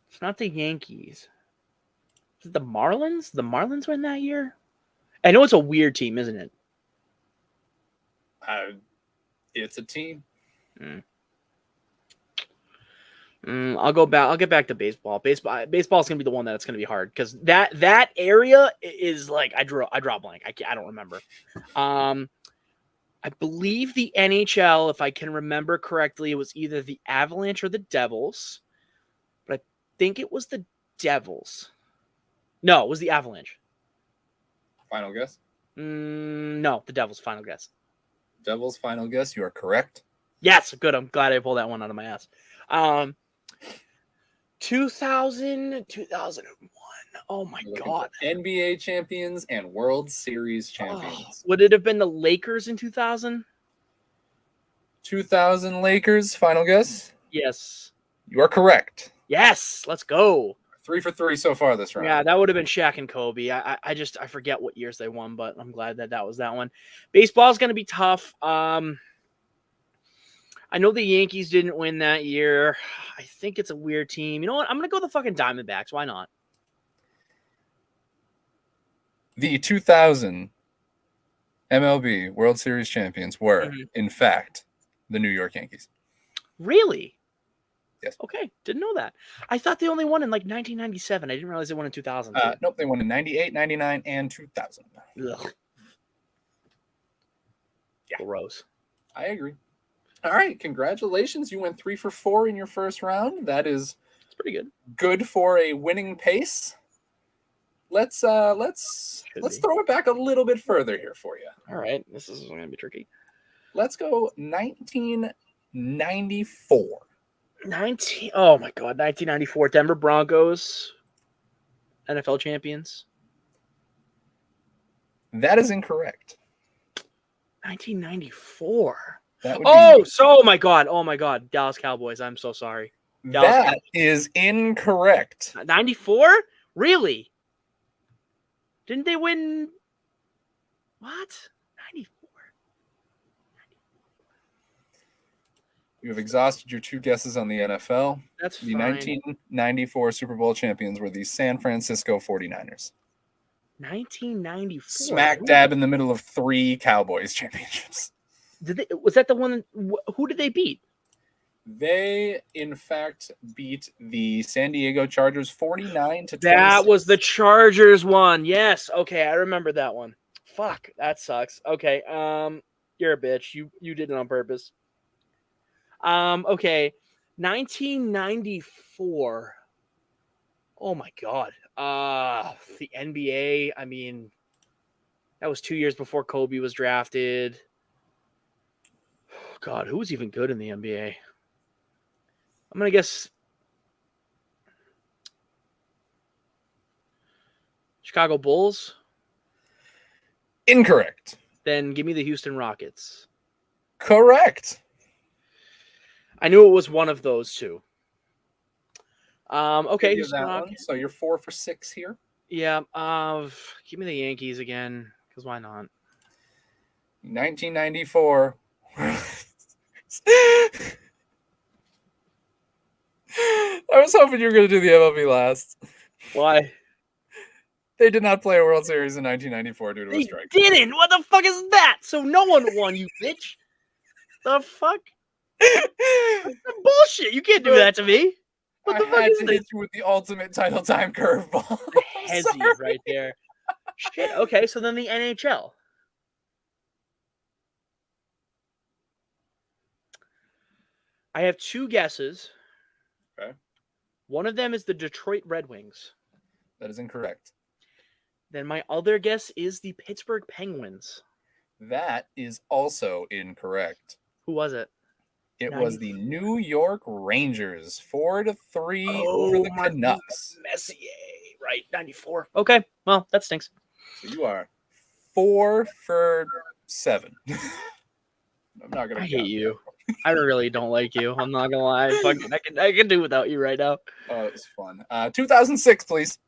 It's not the Yankees. Is it the Marlins? The Marlins win that year? I know it's a weird team, isn't it? It's a team. I'll go back. I'll get back to baseball. Baseball's gonna be the one that's gonna be hard because that area is like I draw blank. I don't remember. I believe the NHL, if I can remember correctly, it was either the Avalanche or the Devils, but I think it was the Devils. No, it was the Avalanche. Final guess? No, the Devils. Final guess. Devils, final guess. You are correct. Yes, good. I'm glad I pulled that one out of my ass. 2000, 2001. Oh my God. NBA champions and World Series champions. Would it have been the Lakers in 2000? 2000 Lakers, final guess? Yes. You are correct. Yes, let's go. 3 for 3 so far this round. Yeah, that would have been Shaq and Kobe. I forget what years they won, but I'm glad that was that one. Baseball's going to be tough. I know the Yankees didn't win that year. I think it's a weird team. You know what? I'm going to go the fucking Diamondbacks. Why not? The 2000 MLB World Series champions were, in fact, the New York Yankees. Really? Yes. Okay, didn't know that. I thought they only won in like 1997. I didn't realize they won in 2000. Nope, they won in 98, 99, and 2000. Ugh. Yeah. Gross. I agree. All right, congratulations. You went 3 for 4 in your first round. That is pretty good. Good for a winning pace. Let's throw it back a little bit further here for you. All right, this is going to be tricky. Let's go 1994. Oh my God, 1994 Denver Broncos, NFL champions. That is incorrect. 1994. Oh my God. Dallas Cowboys. I'm so sorry. That is incorrect. 94? Really? Didn't they win? What? 94. You have exhausted your 2 guesses on the NFL. That's the fine. 1994 Super Bowl champions were the San Francisco 49ers. 1994. Smack dab in the middle of 3 Cowboys championships. Was that the one? Who did they beat? They, in fact, beat the San Diego Chargers 49-26. That was the Chargers one. Yes. Okay, I remember that one. Fuck, that sucks. Okay, you're a bitch. You did it on purpose. Okay, 1994. Oh my God. The NBA. I mean, that was 2 years before Kobe was drafted. God, who was even good in the NBA? I'm going to guess Chicago Bulls. Incorrect. Then give me the Houston Rockets. Correct. I knew it was one of those two. Okay, Houston Rockets. So you're 4 for 6 here. Yeah. Give me the Yankees again, because why not? 1994. I was hoping you were going to do the MLB last. Why? They did not play a World Series in 1994 due to a strike. They didn't. What the fuck is that? So no one won, you bitch. The fuck? That's some bullshit. You can't do that to me. What the fuck is this? Hit you with the ultimate title time curveball. Hezzy right there. Shit. Okay, so then the NHL. I have 2 guesses. Okay. One of them is the Detroit Red Wings. That is incorrect. Then my other guess is the Pittsburgh Penguins. That is also incorrect. Who was it? It was the New York Rangers, 4-3 over the Canucks. Messier, right? 94. Okay, well, that stinks. So you are 4 for 7. I'm not gonna. I hate you. I really don't like you. I'm not gonna lie. I can do without you right now. Oh, it was fun. 2006, please.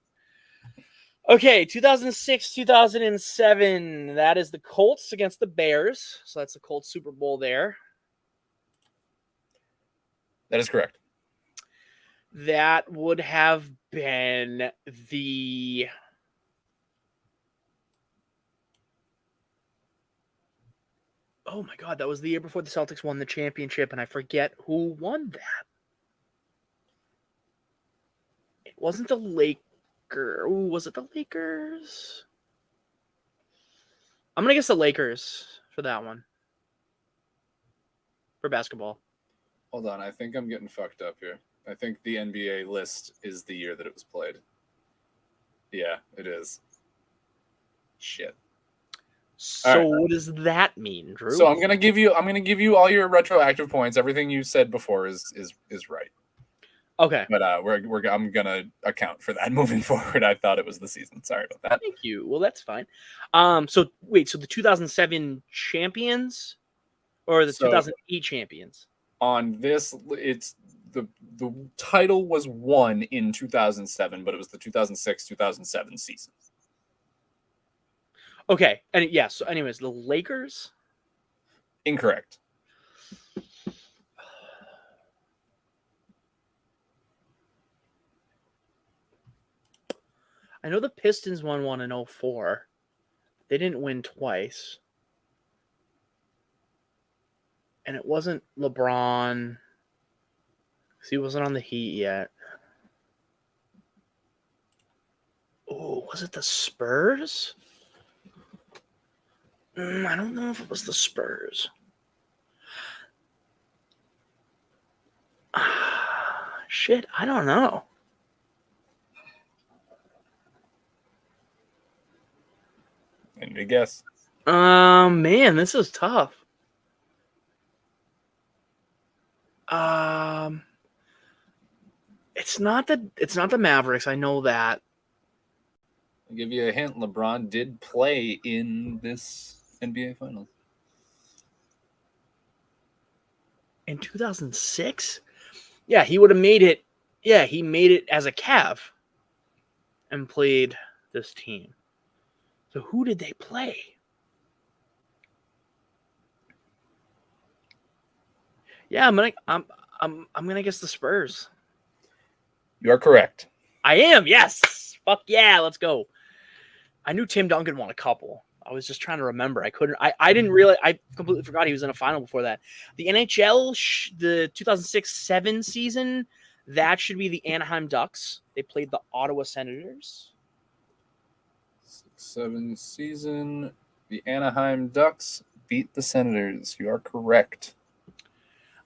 Okay, 2006, 2007. That is the Colts against the Bears. So that's the Colts Super Bowl there. That is correct. That would have been the... Oh my God, that was the year before the Celtics won the championship, and I forget who won that. It wasn't the Lakers. Ooh, was it the Lakers? I'm going to guess the Lakers for that one. For basketball. Hold on, I think I'm getting fucked up here. I think the NBA list is the year that it was played. Yeah, it is. Shit. So right. What does that mean, Drew? So I'm gonna give you all your retroactive points. Everything you said before is right. Okay. But I'm gonna account for that moving forward. I thought it was the season. Sorry about that. Thank you. Well, that's fine. So wait, so the 2007 champions or the 2008 champions? On this, it's the title was won in 2007, but it was the 2006-2007 season. Okay, and yeah. So, anyways, the Lakers. Incorrect. I know the Pistons won one in 2004. They didn't win twice. And it wasn't LeBron. Because he wasn't on the Heat yet. Oh, was it the Spurs? I don't know if it was the Spurs. Shit, I don't know. Any guess? Man, this is tough. It's not the Mavericks. I know that. I'll give you a hint. LeBron did play in this NBA Finals. In 2006? Yeah, he would have made it. Yeah, he made it as a Cav and played this team. So who did they play? Yeah, I'm gonna guess the Spurs. You are correct. I am. Yes. Fuck yeah. Let's go. I knew Tim Duncan won a couple. I was just trying to remember. I couldn't. I didn't realize. I completely forgot he was in a final before that. The NHL, the 2006-07 season, that should be the Anaheim Ducks. They played the Ottawa Senators. 6-7 season, the Anaheim Ducks beat the Senators. You are correct.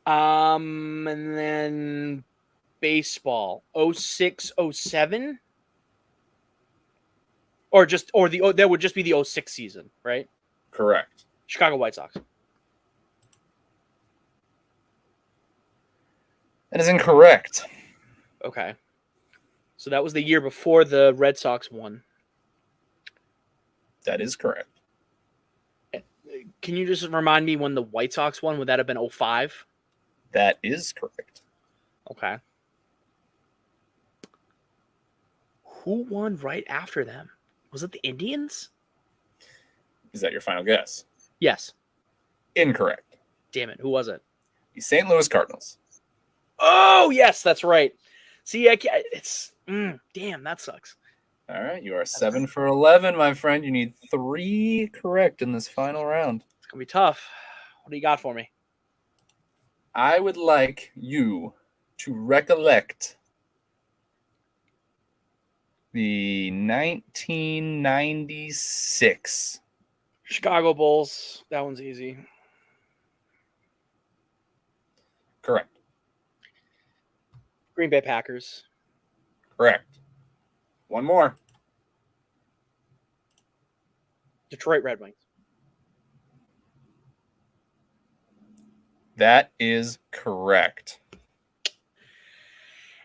And then baseball, 06-07. Or that would just be the 06 season, right? Correct. Chicago White Sox. That is incorrect. Okay. So that was the year before the Red Sox won. That is correct. Can you just remind me when the White Sox won? Would that have been 05? That is correct. Okay. Who won right after them? Was it the Indians? Is that your final guess? Yes. Incorrect. Damn it. Who was it? The St. Louis Cardinals. Oh, yes, that's right. See, damn, that sucks. All right, you are 7 for 11, my friend. You need 3 correct in this final round. It's going to be tough. What do you got for me? I would like you to recollect the 1996 Chicago Bulls. That one's easy. Correct. Green Bay Packers. Correct. One more. Detroit Red Wings. That is correct.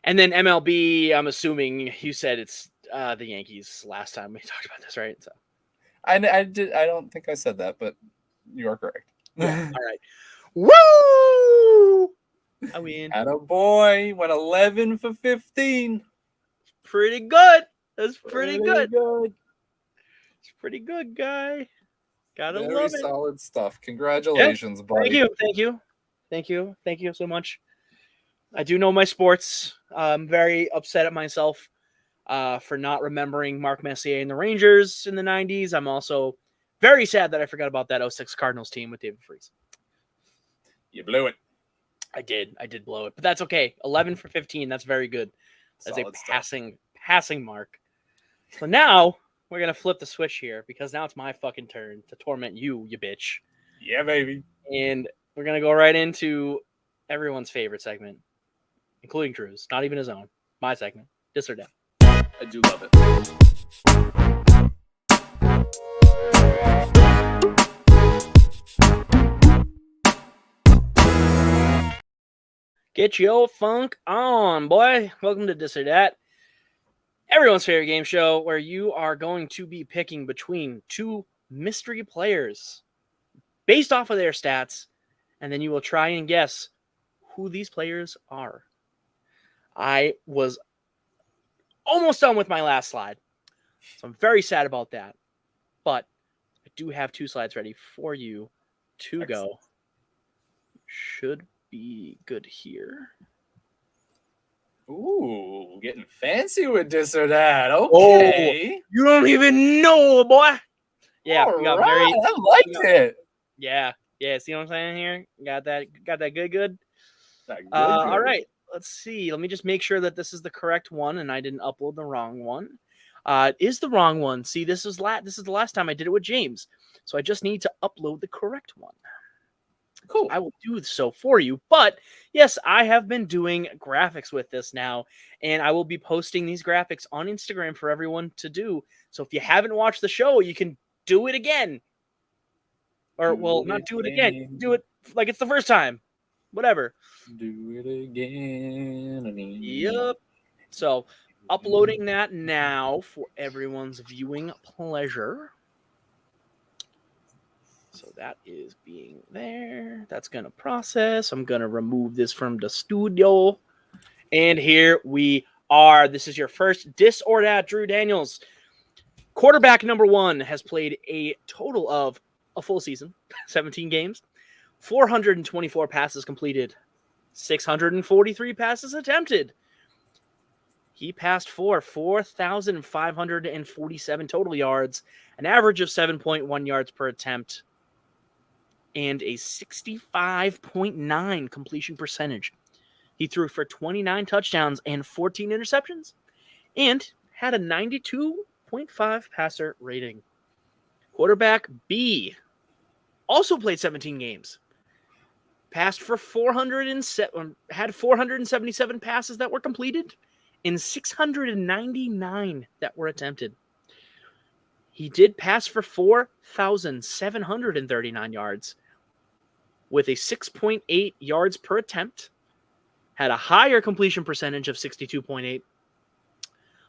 And then MLB, I'm assuming you said it's the Yankees last time we talked about this, right? So I don't think I said that, but you are correct. yeah. All right. Woo! I win. Attaboy, went 11 for 15. Pretty good. That's pretty good. Good. It's pretty good, guy. Gotta Very love it. solid stuff. Congratulations, buddy. Thank you so much. I do know my sports. I'm very upset at myself for not remembering Mark Messier and the Rangers in the 90s. I'm also very sad that I forgot about that 06 Cardinals team with David Freese. You blew it. I did blow it, but that's okay. 11 for 15. That's very good. That's Solid a passing mark. So now we're going to flip the switch here because now it's my fucking turn to torment you bitch. Yeah, baby. And we're going to go right into everyone's favorite segment, including Drew's, not even his own. My segment, Dis or Dat. I do love it. Get your funk on, boy. Welcome to Dis or Dat, everyone's favorite game show where you are going to be picking between two mystery players based off of their stats, and then you will try and guess who these players are. I was almost done with my last slide, so I'm very sad about that, but I do have two slides ready for you to go. Should be good here. Ooh, getting fancy with Dis or Dat. Okay. Oh, you don't even know, boy. Yeah, All we got right. I liked it. Yeah. See what I'm saying here? Got that good. Good. All right. Let's see. Let me just make sure that this is the correct one and I didn't upload the wrong one. It is the wrong one. See, this is the last time I did it with James. So I just need to upload the correct one. Cool. I will do so for you. But yes, I have been doing graphics with this now, and I will be posting these graphics on Instagram for everyone to do. So if you haven't watched the show, you can do it again. Or, not do it again. Do it like it's the first time. Whatever. Do it again. Yep. So uploading that now for everyone's viewing pleasure. So that is being there. That's going to process. I'm going to remove this from the studio. And here we are. This is your first Dis or Dat, Drew Daniels. Quarterback number one has played a total of a full season, 17 games, 424 passes completed, 643 passes attempted. He passed for 4,547 total yards, an average of 7.1 yards per attempt, and a 65.9 completion percentage. He threw for 29 touchdowns and 14 interceptions, and had a 92.5 passer rating. Quarterback B also played 17 games. Passed for 407, had 477 passes that were completed, and 699 that were attempted. He did pass for 4,739 yards with a 6.8 yards per attempt, had a higher completion percentage of 62.8,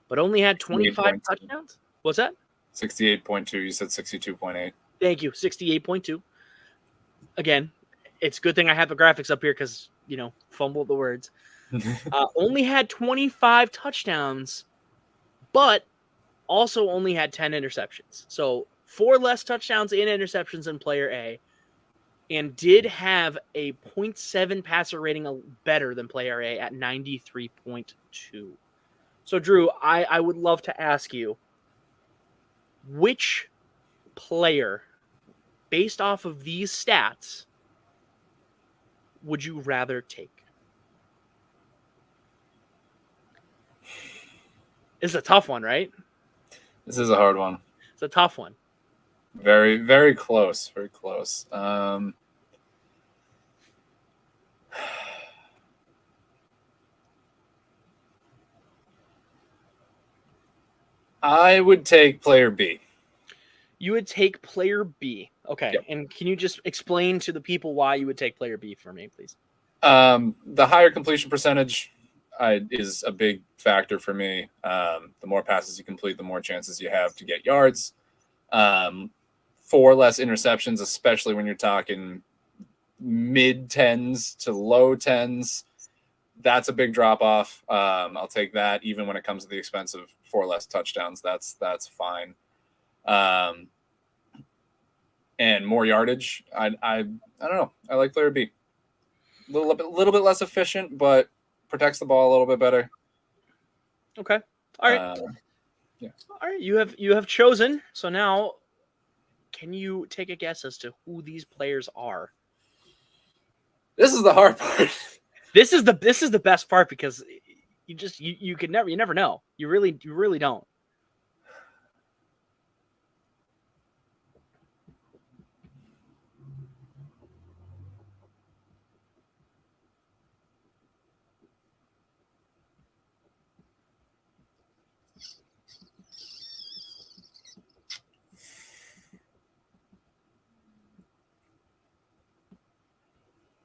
but only had 25 touchdowns. What's that? 68.2. You said 62.8. Thank you. 68.2. Again, it's a good thing I have the graphics up here because, fumbled the words. Only had 25 touchdowns, but also only had 10 interceptions. So 4 less touchdowns and interceptions than player A, and did have a 0.7 passer rating better than player A at 93.2. So, Drew, I would love to ask you, which player, based off of these stats, would you rather take? It's a tough one, right? This is a hard one. It's a tough one. Very, very close. Very close. I would take player B. You would take player B. Okay. Yep. And can you just explain to the people why you would take player B for me, please? The higher completion percentage is a big factor for me. The more passes you complete, the more chances you have to get yards. 4 less interceptions, especially when you're talking mid 10s to low 10s. That's a big drop off. I'll take that even when it comes to the expense of 4 less touchdowns. That's fine. And more yardage. I don't know. I like player B. Little bit less efficient, but protects the ball a little bit better. Okay. All right. Yeah. All right. You have chosen. So now, can you take a guess as to who these players are? This is the hard part. This is the best part because you never know. You really don't.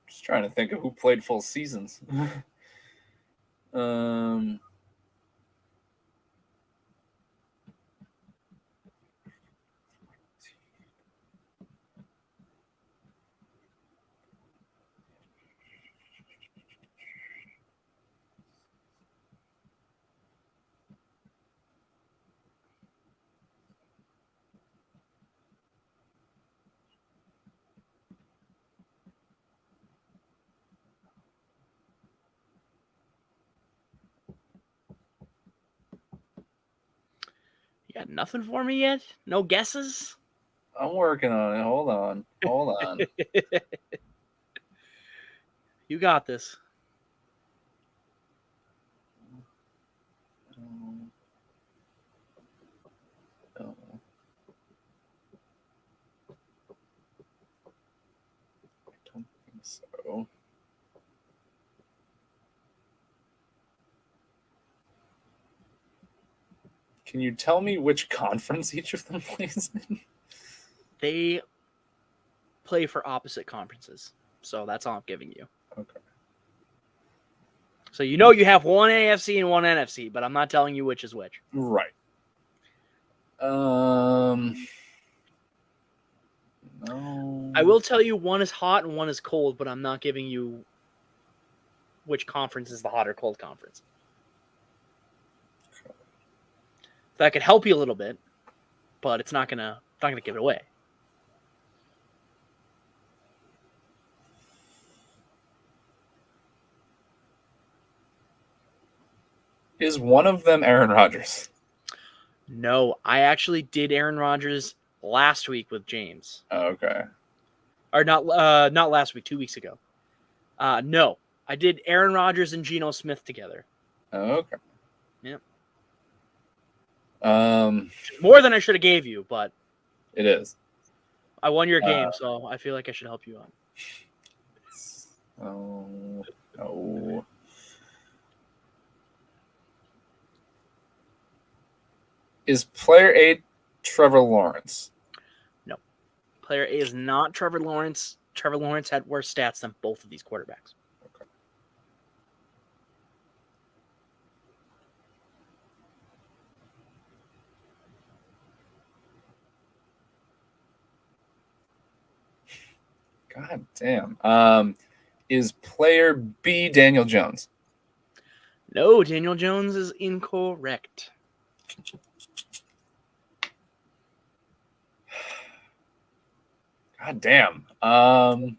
Just trying to think of who played full seasons. You got nothing for me yet? No guesses? I'm working on it. Hold on. You got this. Oh. I don't think so. Can you tell me which conference each of them plays in? They play for opposite conferences. So that's all I'm giving you. Okay. So you have one AFC and one NFC, but I'm not telling you which is which. Right. No. I will tell you one is hot and one is cold, but I'm not giving you which conference is the hot or cold conference. That could help you a little bit, but it's not gonna give it away. Is one of them Aaron Rodgers? No, I actually did Aaron Rodgers last week with James. Okay. Or not last week, 2 weeks ago. No, I did Aaron Rodgers and Geno Smith together. Okay. Yep. More than I should have gave you, but it is. I won your game, so I feel like I should help you out. Oh no. Is player A Trevor Lawrence? No. Player A is not Trevor Lawrence. Trevor Lawrence had worse stats than both of these quarterbacks. Okay. God damn. Is player B Daniel Jones? No, Daniel Jones is incorrect. God damn. No.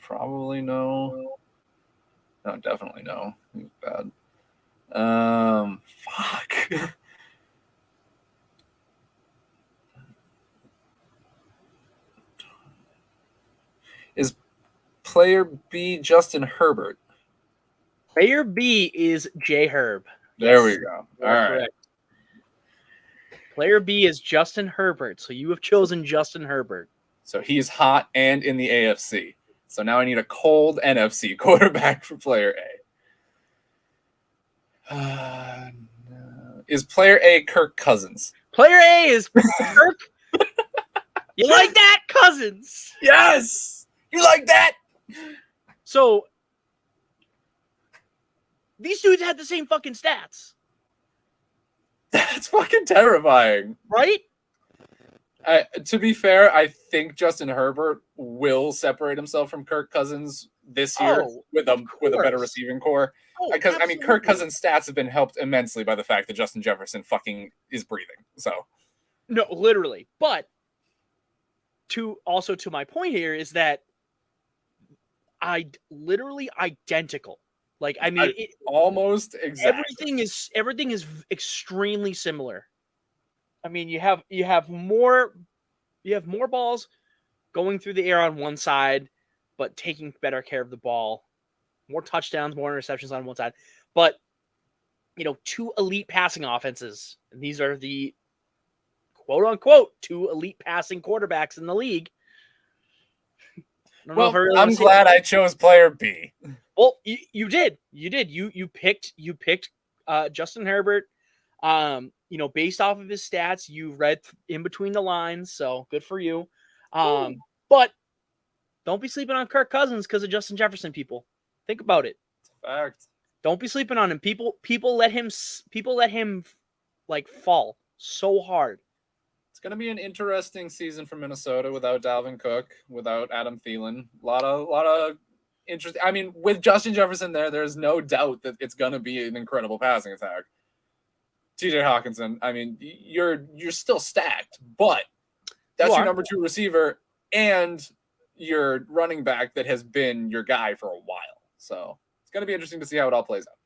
Probably no. No, definitely no. He's bad. Fuck. Is player B Justin Herbert? Player B is J Herb. There we go. All right. Correct. Player B is Justin Herbert, so you have chosen Justin Herbert. So he's hot and in the AFC. So now I need a cold NFC quarterback for player A. No. Is player A Kirk Cousins? Player A is Kirk. You like that, Cousins? Yes! You like that? So these dudes had the same fucking stats, That's fucking terrifying. right? To be fair, I think Justin Herbert will separate himself from Kirk Cousins this year with a better receiving core. Because I mean, Kirk Cousins' stats have been helped immensely by the fact that Justin Jefferson fucking is breathing. So no, literally. But to my point here is that literally identical. Like, I mean, almost exactly. Everything is extremely similar. I mean, you have more balls going through the air on one side, but taking better care of the ball. More touchdowns, more interceptions on one side. But, two elite passing offenses. And these are the quote unquote 2 elite passing quarterbacks in the league. Well, I'm glad I chose player B. Well, you did. You picked Justin Herbert. Based off of his stats, you read in between the lines, so good for you. But don't be sleeping on Kirk Cousins because of Justin Jefferson, people. Think about it. It's a fact. Don't be sleeping on him. People let him like fall so hard. It's going to be an interesting season for Minnesota without Dalvin Cook, without Adam Thielen. A lot of interesting. I mean, with Justin Jefferson there's no doubt that it's going to be an incredible passing attack. TJ Hawkinson, I mean, you're still stacked, but that's your number 2 receiver and your running back that has been your guy for a while. So it's going to be interesting to see how it all plays out.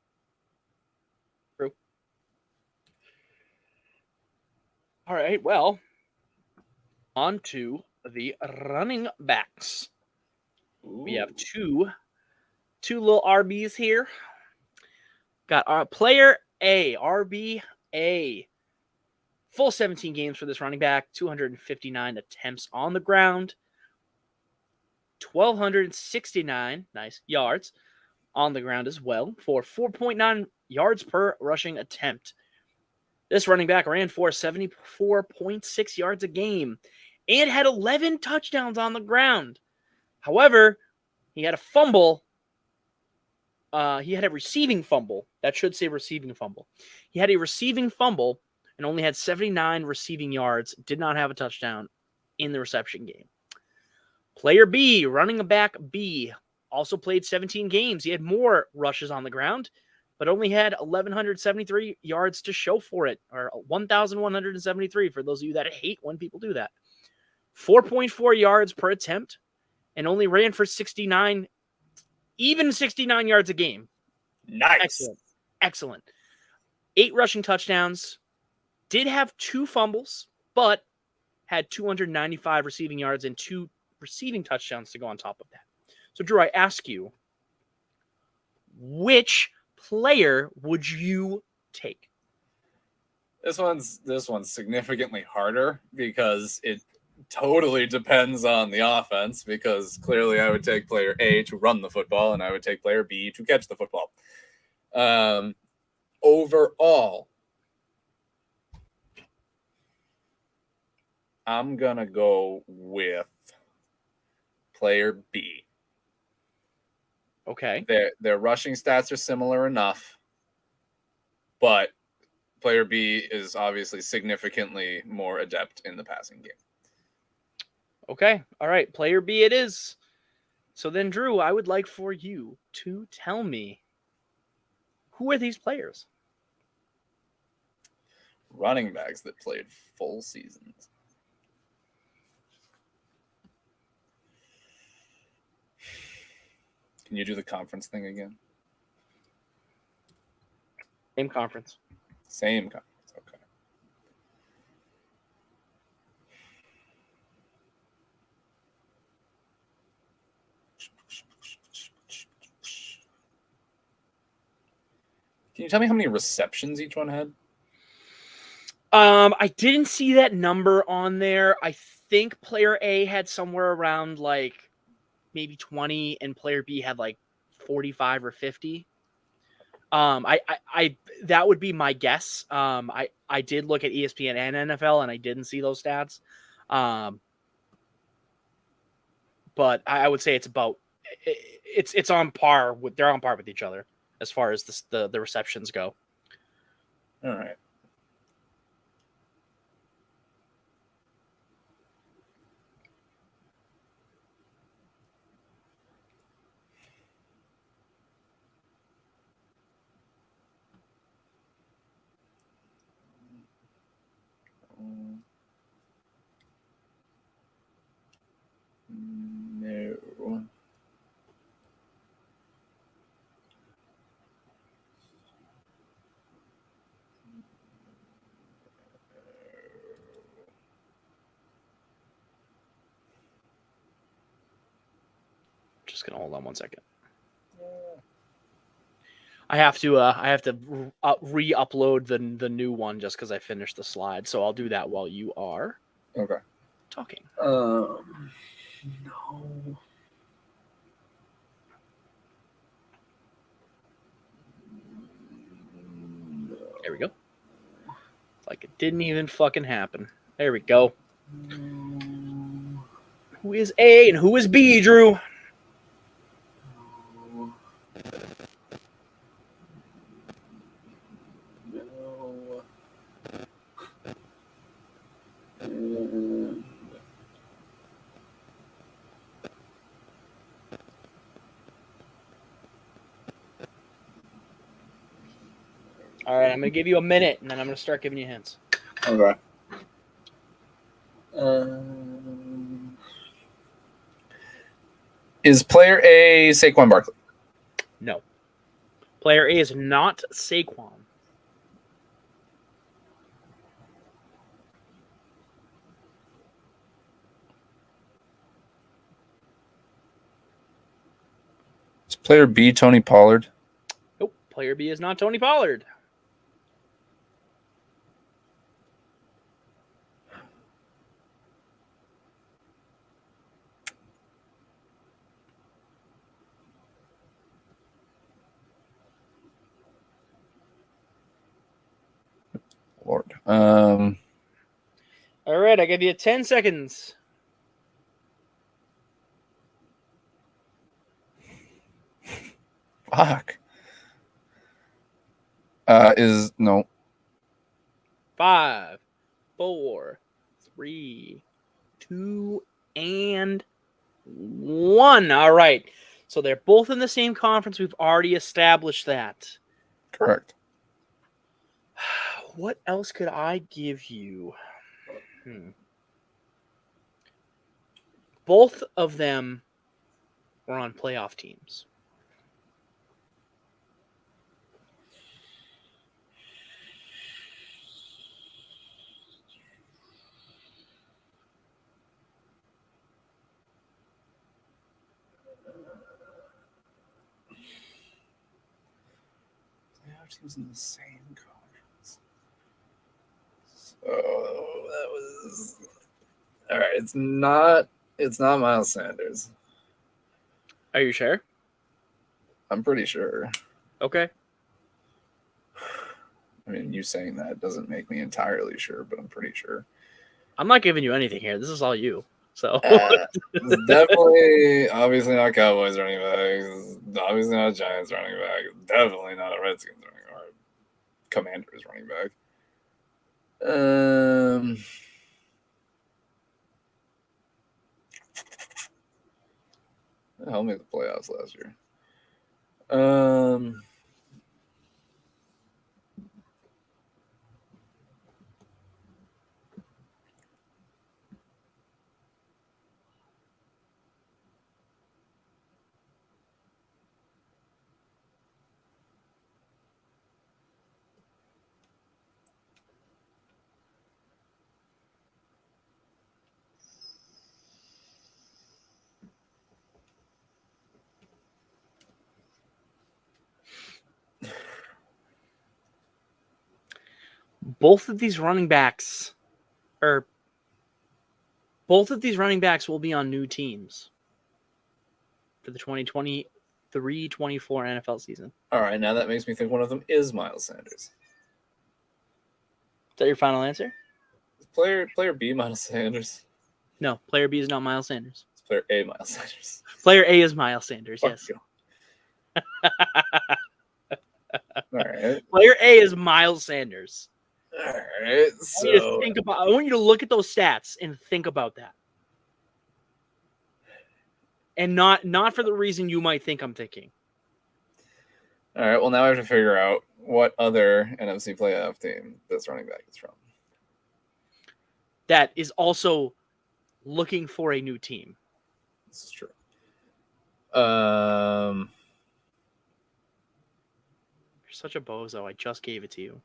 True. All right, well, on to the running backs. Ooh. We have two little RBs here. Got our player A, RBA. Full 17 games for this running back, 259 attempts on the ground, 1,269 yards on the ground as well for 4.9 yards per rushing attempt. This running back ran for 74.6 yards a game and had 11 touchdowns on the ground. However, he had a fumble. He had a receiving fumble. That should say receiving fumble. He had a receiving fumble and only had 79 receiving yards. Did not have a touchdown in the reception game. Player B, running back B, also played 17 games. He had more rushes on the ground, but only had 1,173 yards to show for it, or 1,173 for those of you that hate when people do that. 4.4 yards per attempt, and only ran for 69 yards a game. Nice. Excellent. 8 rushing touchdowns. Did have 2 fumbles, but had 295 receiving yards and 2 receiving touchdowns to go on top of that. So, Drew, I ask you, which player would you take? This one's significantly harder because it totally depends on the offense, because clearly I would take player A to run the football and I would take player B to catch the football. Overall, I'm going to go with player B. Okay. Their rushing stats are similar enough, but player B is obviously significantly more adept in the passing game. Okay. All right. Player B it is. So then, Drew, I would like for you to tell me, who are these players? Running backs that played full seasons. Can you do the conference thing again? Same conference. Same conference. Okay. Can you tell me how many receptions each one had? I didn't see that number on there. I think player A had somewhere around like maybe 20, and player B had like 45 or 50. I that would be my guess. I did look at ESPN and NFL, and I didn't see those stats. But I would say it's about it's on par with they're on par with each other as far as the receptions go. All right. No. Just gonna hold on one second. I have to re-upload the new one just because I finished the slide. So I'll do that while you are Okay. talking. No. There we go. It's like it didn't even fucking happen. There we go. Who is A and who is B, Drew? All right, I'm gonna give you a minute, and then I'm gonna start giving you hints. Okay. Is player A Saquon Barkley? No. Player A is not Saquon. Is player B Tony Pollard? Nope. Player B is not Tony Pollard. Lord. All right, I give you 10 seconds. Fuck. Is no. 5, 4, 3, 2, and 1. All right. So they're both in the same conference. We've already established that. Correct. What else could I give you? Both of them were on playoff teams. Teams in the same conference. So that was all right. It's not Miles Sanders. Are you sure? I'm pretty sure. Okay. I mean, you saying that doesn't make me entirely sure, but I'm pretty sure. I'm not giving you anything here. This is all you. So it's definitely, obviously not Cowboys running back. It's obviously not Giants running back. It's definitely not a Redskins running back. Or Commanders running back. Help me the playoffs last year. both of these running backs will be on new teams. for the 2023-24 NFL season. All right, now that makes me think one of them is Miles Sanders. Is that your final answer? Player B, Miles Sanders. No, player B is not Miles Sanders. It's player A, Miles Sanders. Player A is Miles Sanders, Fuck yes. you. All right. Player A is Miles Sanders. All right. I want you to look at those stats and think about that. And not for the reason you might think I'm thinking. All right. Well, now I have to figure out what other NFC playoff team this running back is from. That is also looking for a new team. This is true. You're such a bozo. I just gave it to you.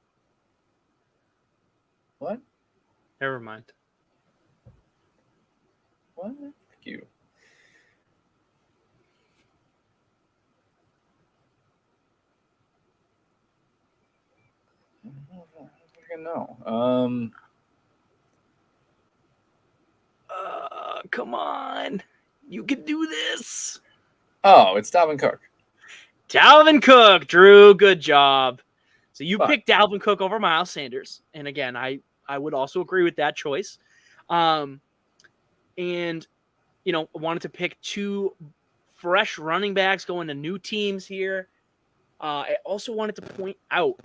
What? Never mind. What? Fuck you. I don't fucking know. Come on. You can do this. Oh, it's Dalvin Cook. Dalvin Cook, Drew, good job. So you Fine. picked Dalvin Cook over Miles Sanders. And again, I would also agree with that choice. And, you know, I wanted to pick two fresh running backs going to new teams here. I also wanted to point out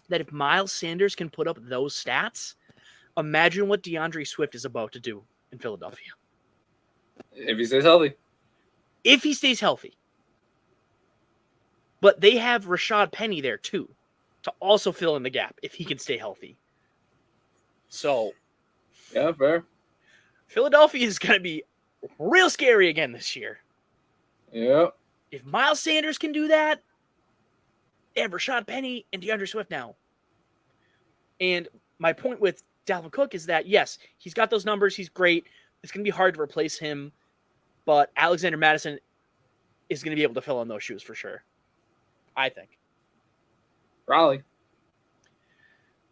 that if Miles Sanders can put up those stats, imagine what DeAndre Swift is about to do in Philadelphia. If he stays healthy. If he stays healthy. But they have Rashad Penny there too to also fill in the gap if he can stay healthy. So, Yeah, fair. Philadelphia is going to be real scary again this year. Yeah. If Miles Sanders can do that, they have Rashad Penny and DeAndre Swift now. And my point with Dalvin Cook is that, yes, he's got those numbers. He's great. It's going to be hard to replace him. But Alexander Mattison is going to be able to fill in those shoes for sure. I think. Raleigh.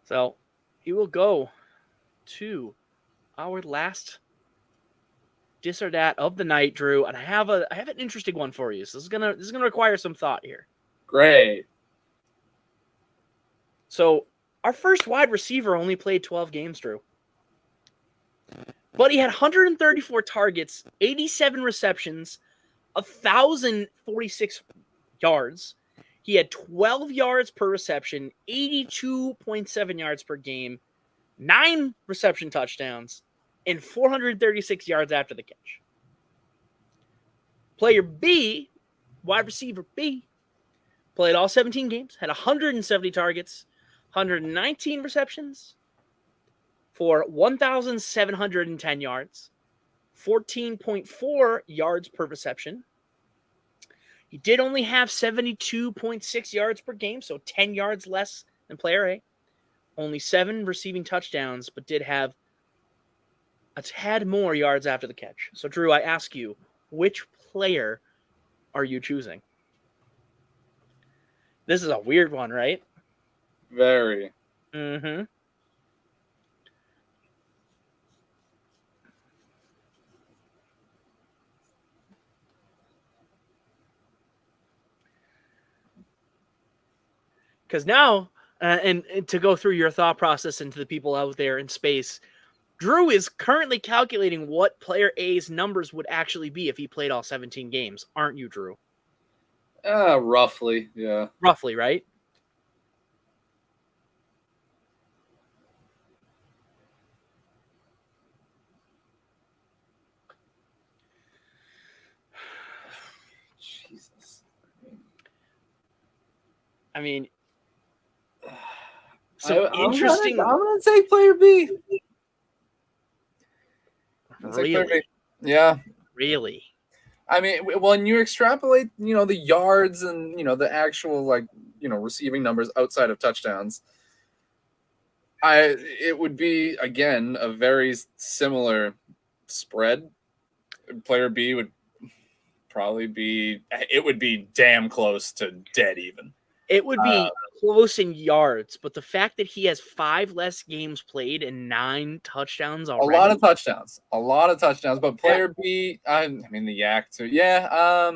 So he will go to our last dis or dat of the night, Drew. And I have an interesting one for you. So this is gonna require some thought here. Great. So our first wide receiver only played 12 games, Drew. But he had 134 targets, 87 receptions, 1,046 yards. He had 12 yards per reception, 82.7 yards per game, 9 reception touchdowns, and 436 yards after the catch. Player B, wide receiver B, played all 17 games, had 170 targets, 119 receptions for 1,710 yards, 14.4 yards per reception. He did only have 72.6 yards per game, so 10 yards less than player A. Only 7 receiving touchdowns, but did have a tad more yards after the catch. So, Drew, I ask you, which player are you choosing? This is a weird one, right? Very. Mm-hmm. Because now, and to go through your thought process into the people out there in space, Drew is currently calculating what player A's numbers would actually be if he played all 17 games. Aren't you, Drew? Roughly, yeah. Roughly, right? Jesus. I mean, so interesting. I'm gonna say player B. Really? Yeah. Really? I mean, when you extrapolate, the yards and, the actual, receiving numbers outside of touchdowns, it would be, again, a very similar spread. Player B would probably be damn close to dead even. It would be close in yards, but the fact that he has 5 less games played and 9 touchdowns A already. lot of touchdowns. But player B, I mean the yak too. Yeah.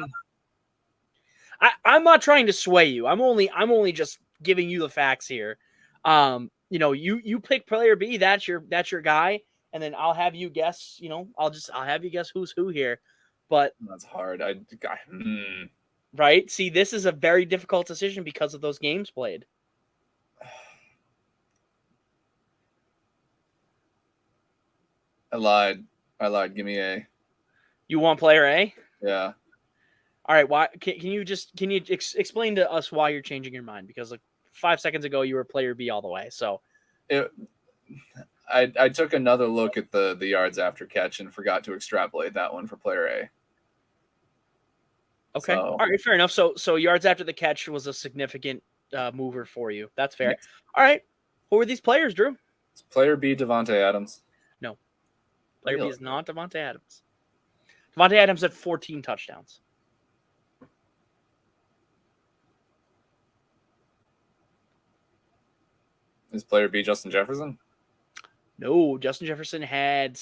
I'm not trying to sway you. I'm only just giving you the facts here. You pick player B. That's your guy, and then I'll have you guess. I'll have you guess who's who here. But That's hard. Right. See, this is a very difficult decision because of those games played. I lied. Give me A. You want player A? Yeah. All right. Why? Can you explain to us why you're changing your mind? Because 5 seconds ago you were player B all the way. So I took another look at the yards after catch and forgot to extrapolate that one for player A. Okay. So, all right. Fair enough. So yards after the catch was a significant mover for you. That's fair. Yes. All right. Who are these players, Drew? It's player B, Devontae Adams. No. Player B is not Devontae Adams. Devontae Adams had 14 touchdowns. Is player B Justin Jefferson? No, Justin Jefferson had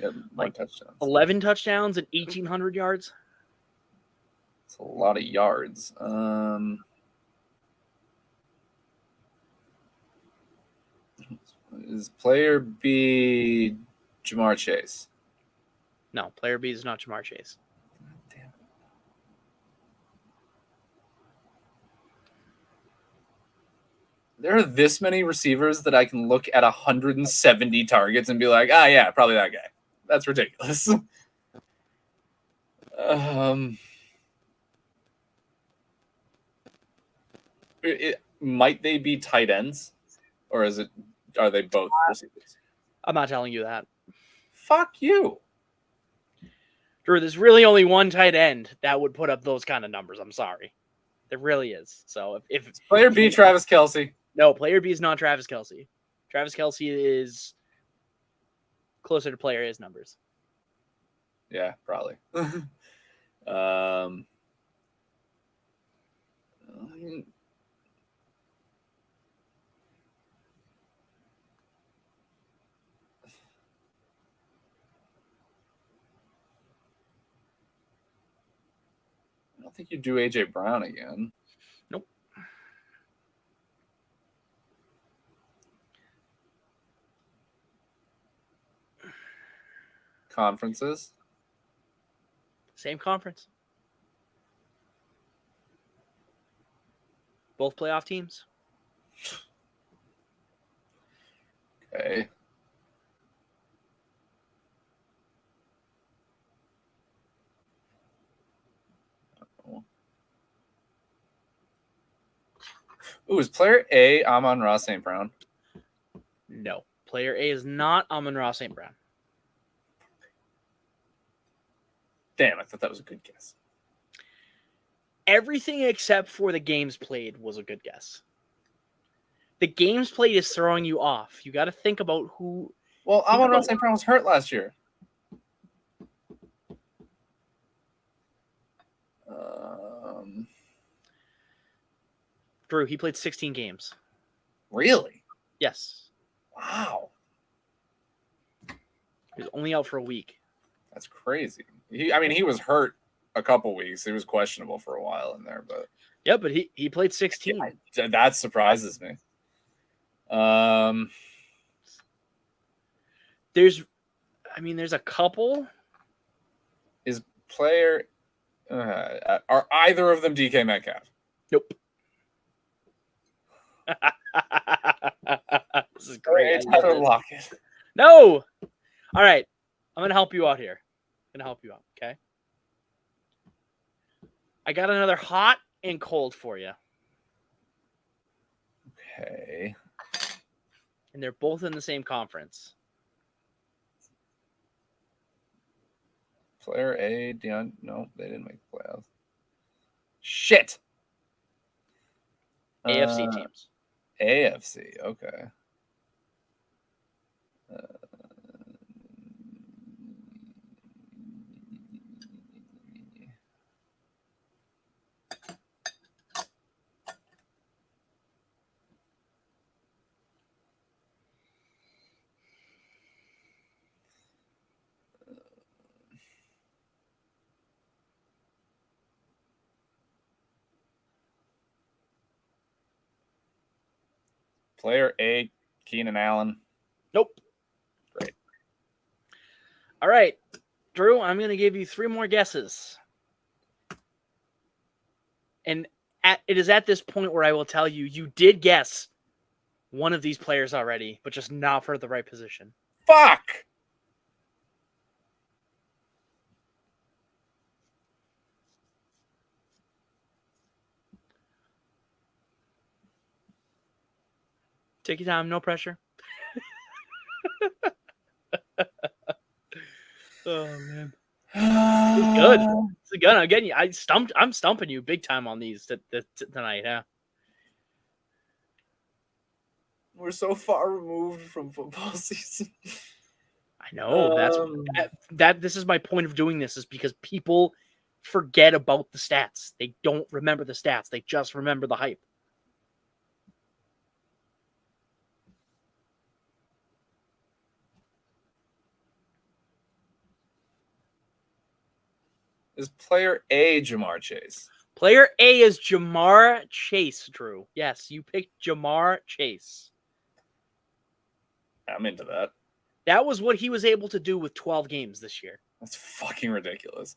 touchdowns. 11 touchdowns and 1,800 yards. It's a lot of yards. Is player B Jamar Chase? No, player B is not Jamar Chase. Damn. There are this many receivers that I can look at 170 targets and be like, yeah, probably that guy. That's ridiculous. Might they be tight ends, or are they both receivers? I'm not telling you that. Fuck you. Drew, there's really only one tight end that would put up those kind of numbers. I'm sorry. There really is. So if it's player B, Travis Kelce. No, player B is not Travis Kelce. Travis Kelce is closer to player A's numbers. Yeah, probably. I don't think you do AJ Brown again. Nope. Conferences? Same conference. Both playoff teams. Okay. Ooh, is player A Amon-Ra St. Brown? No. Player A is not Amon-Ra St. Brown. Damn, I thought that was a good guess. Everything except for the games played was a good guess. The games played is throwing you off. You got to think about who. Well, Amon-Ra St. Brown was hurt last year. Drew, he played 16 games. Really? Yes. Wow. He was only out for a week. That's crazy. He was hurt a couple weeks. He was questionable for a while in there, but yeah, but he played 16. Yeah, that surprises me. There's a couple. Is player are either of them DK Metcalf? Nope. This is great. It's Tyler Lockett. No. All right. I'm gonna help you out here. Okay. I got another hot and cold for you. Okay. And they're both in the same conference. Player A, no, they didn't make the playoffs. Shit. AFC teams. AFC, okay. Player 8, Keenan Allen. Nope. Great. All right, Drew, I'm going to give you 3 more guesses. And it is at this point where I will tell you, you did guess one of these players already, but just not for the right position. Fuck! Take your time, no pressure. Oh man, it's good. It's good. I'm getting you. I'm stumping you big time on these tonight. Yeah. We're so far removed from football season. I know. That's this is my point of doing this, is because people forget about the stats. They don't remember the stats. They just remember the hype. Is player A Jamar Chase? Player A is Jamar Chase, Drew. Yes, you picked Jamar Chase. I'm into that. That was what he was able to do with 12 games this year. That's fucking ridiculous.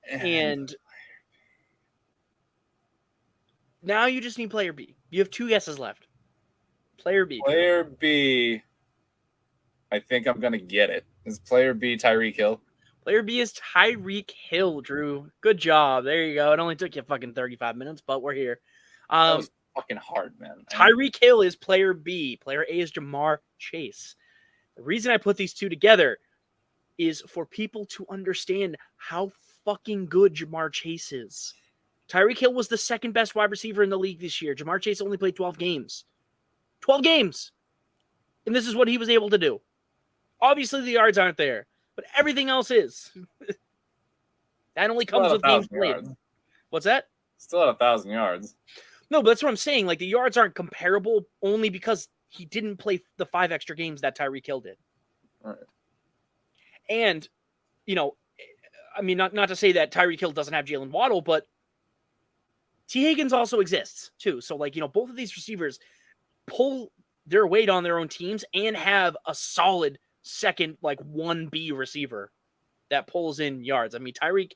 And now you just need player B. You have 2 guesses left. Player B. Player B. I think I'm going to get it. Is player B Tyreek Hill? Player B is Tyreek Hill, Drew. Good job. There you go. It only took you fucking 35 minutes, but we're here. That was fucking hard, man. Tyreek Hill is player B. Player A is Jamar Chase. The reason I put these 2 together is for people to understand how fucking good Jamar Chase is. Tyreek Hill was the 2nd best wide receiver in the league this year. Jamar Chase only played 12 games. 12 games! And this is what he was able to do. Obviously, the yards aren't there, but everything else is. That only comes with games played. What's that? Still at 1,000 yards. No, but that's what I'm saying. Like, the yards aren't comparable only because he didn't play the 5 extra games that Tyreek Hill did. Right. And, you know, I mean, not to say that Tyreek Hill doesn't have Jalen Waddle, but T. Higgins also exists too. So, like, you know, both of these receivers pull their weight on their own teams and have a solid second, like, 1B receiver that pulls in yards. I mean, Tyreek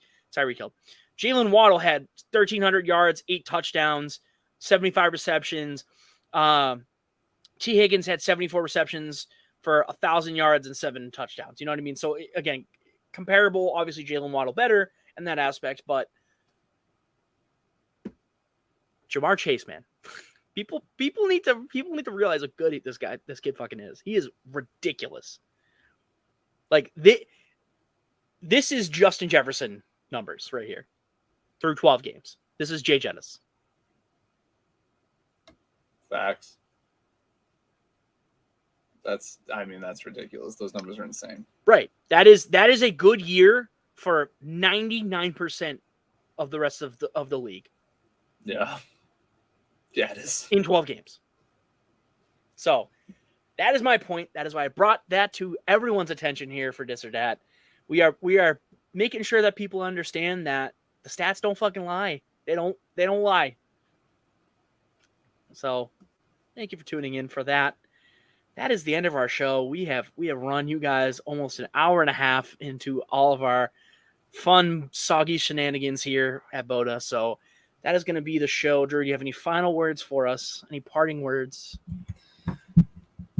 Hill. Jalen Waddle had 1,300 yards, 8 touchdowns, 75 receptions. T. Higgins had 74 receptions for 1,000 yards and 7 touchdowns. You know what I mean? So, again, comparable. Obviously, Jalen Waddle better in that aspect, but Jamar Chase, man. People need to realize how good this kid fucking is. He is ridiculous. Like, this is Justin Jefferson numbers right here through 12 games. This is Jay Jettis. Facts. That's ridiculous. Those numbers are insane. Right. That is a good year for 99% of the rest of the league. Yeah. Yeah, it is. In 12 games. So that is my point. That is why I brought that to everyone's attention here for this or that. We are making sure that people understand that the stats don't fucking lie. They don't lie. So thank you for tuning in for that. That is the end of our show. We have run you guys almost an hour and a half into all of our fun, soggy shenanigans here at BOTA. So that is going to be the show. Drew, do you have any final words for us? Any parting words?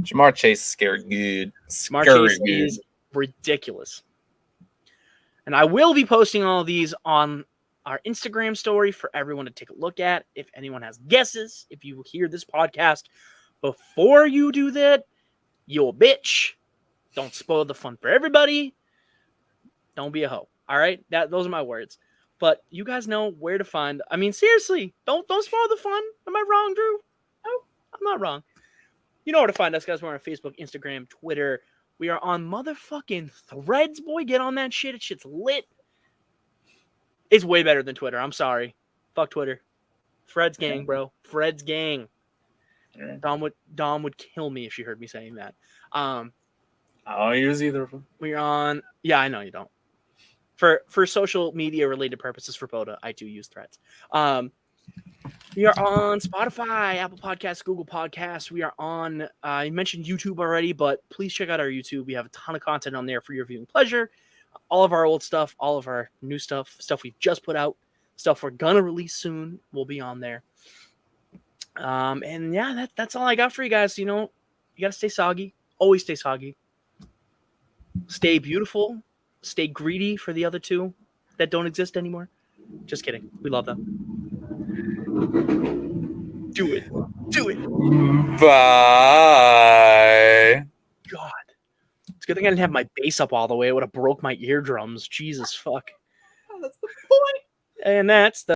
Jamar Chase scared good. Jamar Chase is ridiculous. And I will be posting all of these on our Instagram story for everyone to take a look at. If anyone has guesses, if you hear this podcast before you do that, you a bitch. Don't spoil the fun for everybody. Don't be a hoe. All right? Those are my words. But you guys know where to find. I mean, seriously, don't spoil the fun. Am I wrong, Drew? No, I'm not wrong. You know where to find us, guys. We're on Facebook, Instagram, Twitter. We are on motherfucking Threads, boy. Get on that shit. It shit's lit. It's way better than Twitter. I'm sorry. Fuck Twitter. Threads gang, bro. Threads gang. Dom would kill me if she heard me saying that. I don't use either of them. We're on. Yeah, I know you don't. For social media related purposes for BOTA, I do use Threads. We are on Spotify, Apple Podcasts, Google Podcasts. We are on, I mentioned YouTube already, but please check out our YouTube. We have a ton of content on there for your viewing pleasure. All of our old stuff, all of our new stuff, stuff we've just put out, stuff we're going to release soon will be on there. And yeah, that's all I got for you guys. You know, you got to stay soggy. Always stay soggy. Stay beautiful. Stay greedy for the other two that don't exist anymore. Just kidding. We love them. Do it. Do it. Bye. God. It's a good thing I didn't have my bass up all the way. It would have broke my eardrums. Jesus fuck. That's the point. And that's the